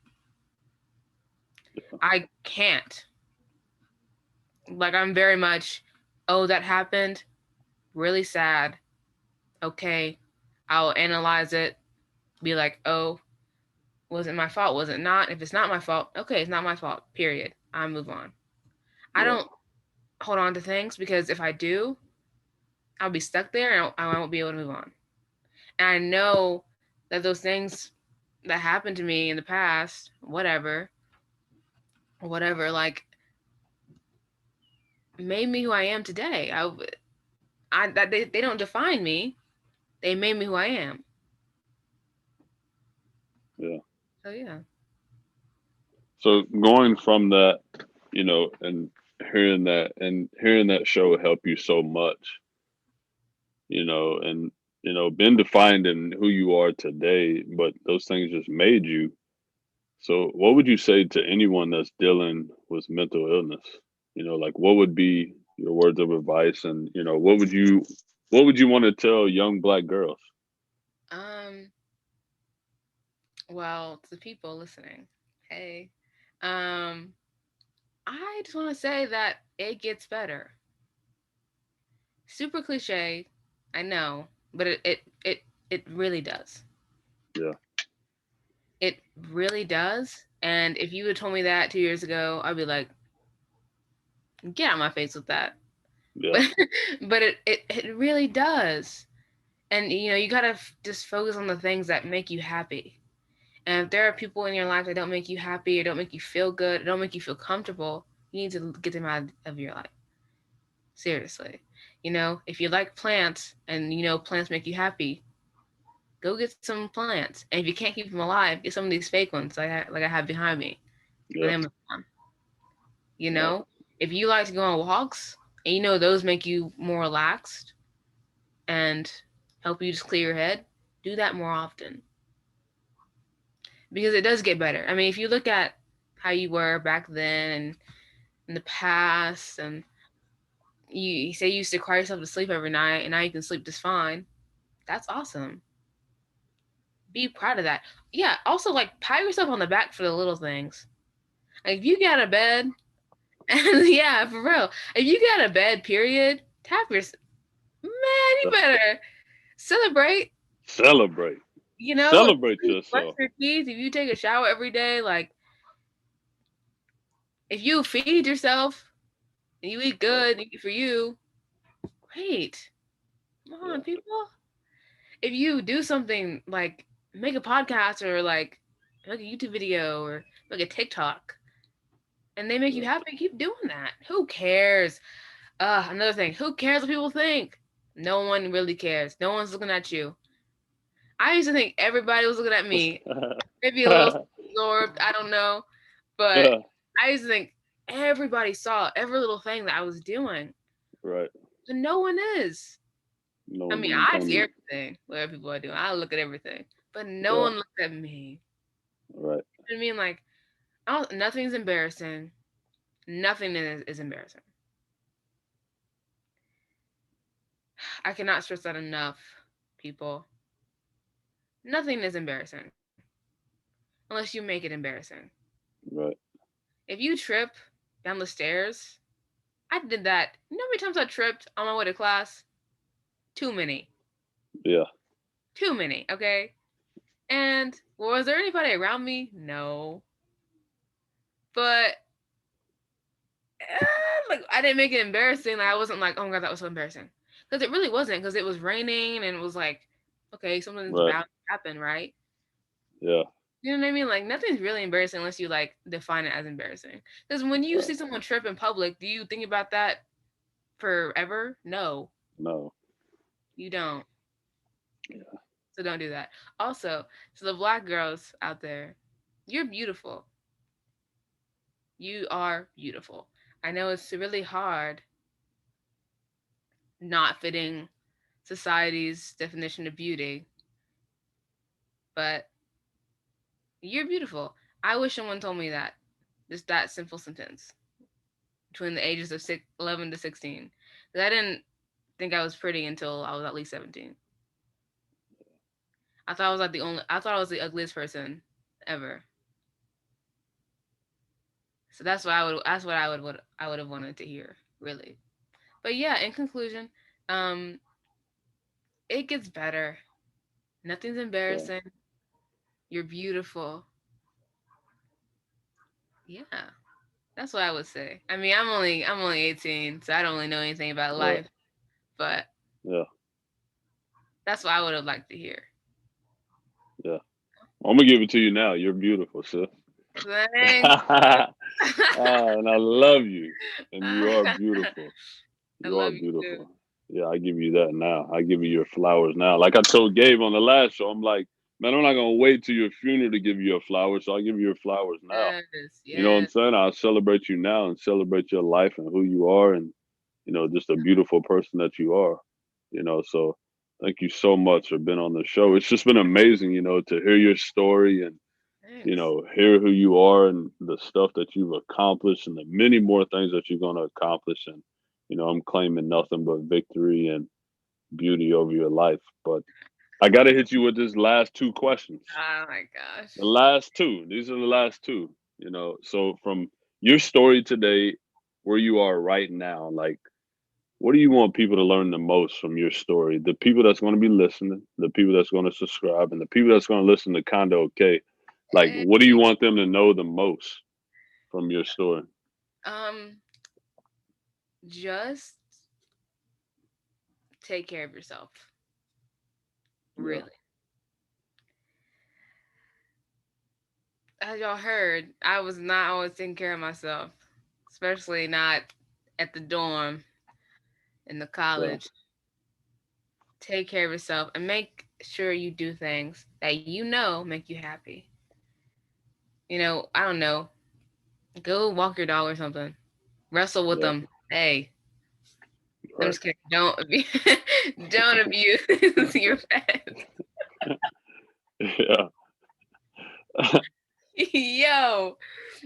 I can't. Like, I'm very much, oh, that happened. Really sad. Okay. I'll analyze it. Be like, oh, was it my fault? Was it not? If it's not my fault, okay, it's not my fault. Period. I move on. I Yeah. don't hold on to things because if I do, I'll be stuck there and I won't be able to move on. And I know that those things that happened to me in the past, whatever, like made me who I am today. I that they don't define me. They made me who I am. Yeah. So yeah. So going from that, and hearing that show help you so much, and been defined in who you are today, but those things just made you. So what would you say to anyone that's dealing with mental illness? Like what would be your words of advice, and what would you want to tell young black girls? Um. Well, to the people listening, hey, um, I just want to say that it gets better. Super cliche, I know, but it really does. Yeah. It really does. And if you had told me that 2 years ago, I'd be like, get out of my face with that. Yeah. But but it really does. And you gotta just focus on the things that make you happy. And if there are people in your life that don't make you happy or don't make you feel good or don't make you feel comfortable, you need to get them out of your life. Seriously. If you like plants and plants make you happy, go get some plants. And if you can't keep them alive, get some of these fake ones like I have behind me on Yeah. Amazon. You Right. know, if you like to go on walks and those make you more relaxed and help you just clear your head, do that more often. because it does get better. I mean, if you look at how you were back then and in the past, and you say you used to cry yourself to sleep every night, and now you can sleep just fine. That's awesome. Be proud of that. Yeah. Also, like, pat yourself on the back for the little things. Like, if you get out of bed, and yeah, for real, if you get out of bed, period, tap your man. You better celebrate. Celebrate. You know, if Celebrate you brush yourself. your teeth, if you take a shower every day, like if you feed yourself and you eat Right. good, and eat for you, great. Come on, Yeah. people. If you do something like make a podcast or like make a YouTube video or make a TikTok and they make you Yeah. happy, keep doing that. Who cares? Another thing, who cares what people think? No one really cares. No one's looking at you. I used to think everybody was looking at me. Maybe a little absorbed, I don't know. But I used to think everybody saw every little thing that I was doing. Right. But no one is. No I one's mean, even I paying see you. everything, what other people are doing. I look at everything. But no Yeah. one looks at me. Right. You know what I mean? Like, nothing's embarrassing. Nothing is embarrassing. I cannot stress that enough, people. Nothing is embarrassing unless you make it embarrassing. Right. If you trip down the stairs, I did that. You know how many times I tripped on my way to class? Too many. Yeah. Too many, okay? And was there anybody around me? No. But like I didn't make it embarrassing. Like, I wasn't like, oh my god, that was so embarrassing. Because it really wasn't. Because it was raining and it was like, okay, something's Right. about to happen, right? Yeah. You know what I mean? Like nothing's really embarrassing unless you like define it as embarrassing. Because when you Right. see someone trip in public, do you think about that forever? No, No. you don't. Yeah. So don't do that. Also, to the black girls out there, you're beautiful. You are beautiful. I know it's really hard not fitting society's definition of beauty, but you're beautiful. I wish someone told me that. Just that simple sentence between the ages of 11 to 16. 'Cause I didn't think I was pretty until I was at least 17. I thought I was the ugliest person ever. So what I would have wanted to hear, really. But yeah, in conclusion, um, it gets better. Nothing's Yeah. embarrassing. You're beautiful. Yeah, that's what I would say. I mean, I'm only 18, so I don't really know anything about Right. life, but Yeah. that's what I would have liked to hear. Yeah. I'm gonna give it to you now. You're beautiful, sis. Thanks. And I love you. And you are beautiful. I You are love you too. beautiful. Yeah, I give you that now. I give you your flowers now. Like I told Gabe on the last show, I'm like, man, I'm not gonna wait till your funeral to give you your flowers, so I'll give you your flowers now. Yes, You know what I'm yes. saying? I'll celebrate you now and celebrate your life and who you are and just a beautiful person that you are. So thank you so much for being on the show. It's just been amazing, to hear your story and Thanks. hear who you are and the stuff that you've accomplished and the many more things that you're going to accomplish. And, I'm claiming nothing but victory and beauty over your life. But I got to hit you with this last two questions. Oh my gosh. The last two. These are the last two. So from your story today, where you are right now, like, what do you want people to learn the most from your story? The people that's going to be listening, the people that's going to subscribe, and the people that's going to listen to Kinda Okay. Like, Hey, what do you want them to know the most from your story? um, just take care of yourself. Yeah, Really. As y'all heard, I was not always taking care of myself, especially not at the dorm in the yeah, college. Take care of yourself and make sure you do things that you know make you happy. I don't know. Go walk your dog or something. Wrestle with yeah, them. Hey, I'm right. just kidding. Don't abuse, don't abuse your pet. Yeah. Yo, Yo,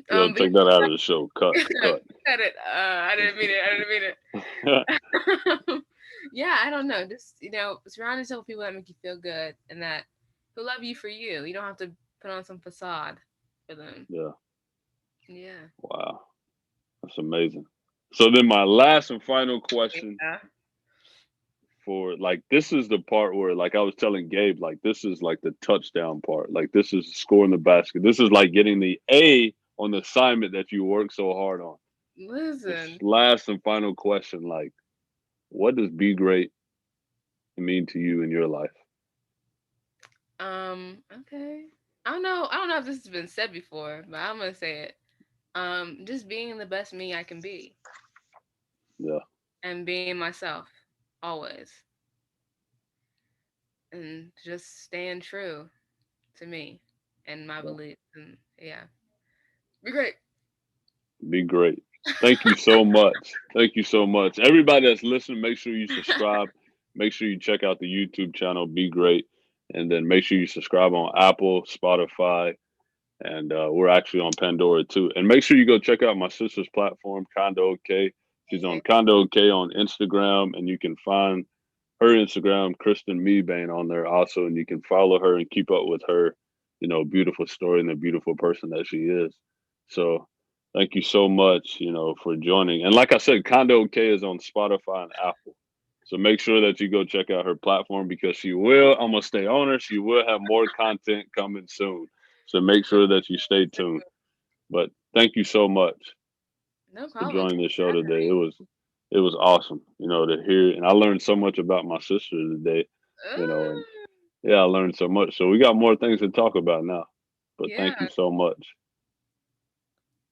but take that out of the show. Cut, cut. cut it. I didn't mean it. I didn't mean it. Yeah, I don't know. Just surround yourself with people that make you feel good and that who love you for you. You don't have to put on some facade for them. Yeah. Yeah. Wow. That's amazing. So then my last and final question Yeah. for like this is the part where like I was telling Gabe, like this is like the touchdown part. Like this is scoring the basket. This is like getting the A on the assignment that you work so hard on. This Listen. last and final question, like what does be great mean to you in your life? Okay. I don't know. I don't know if this has been said before, but I'm gonna say it. Just being the best me I can be Yeah. and being myself always and just staying true to me and my Yeah. beliefs and yeah. Be great. Be great. Thank you so much. Thank you so much. Everybody that's listening, make sure you subscribe. Make sure you check out the YouTube channel, Be Great. And then make sure you subscribe on Apple, Spotify, and we're actually on Pandora too. And make sure you go check out my sister's platform, Condo OK. She's on Okay. Condo OK on Instagram, and you can find her Instagram, Kristin Mebane, on there also, and you can follow her and keep up with her, beautiful story and the beautiful person that she is. So thank you so much, for joining. And like I said, Condo OK is on Spotify and Apple. So make sure that you go check out her platform because she will, I'm gonna stay on her. She will have more content coming soon. So make sure that you stay tuned. But thank you so much No for problem. joining Thanks the for show having today. me. It was awesome, to hear, and I learned so much about my sister today, and Uh, yeah, I learned so much. So we got more things to talk about now. But thank you yeah, so much.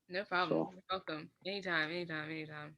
no problem. So You're welcome. Anytime, anytime, anytime.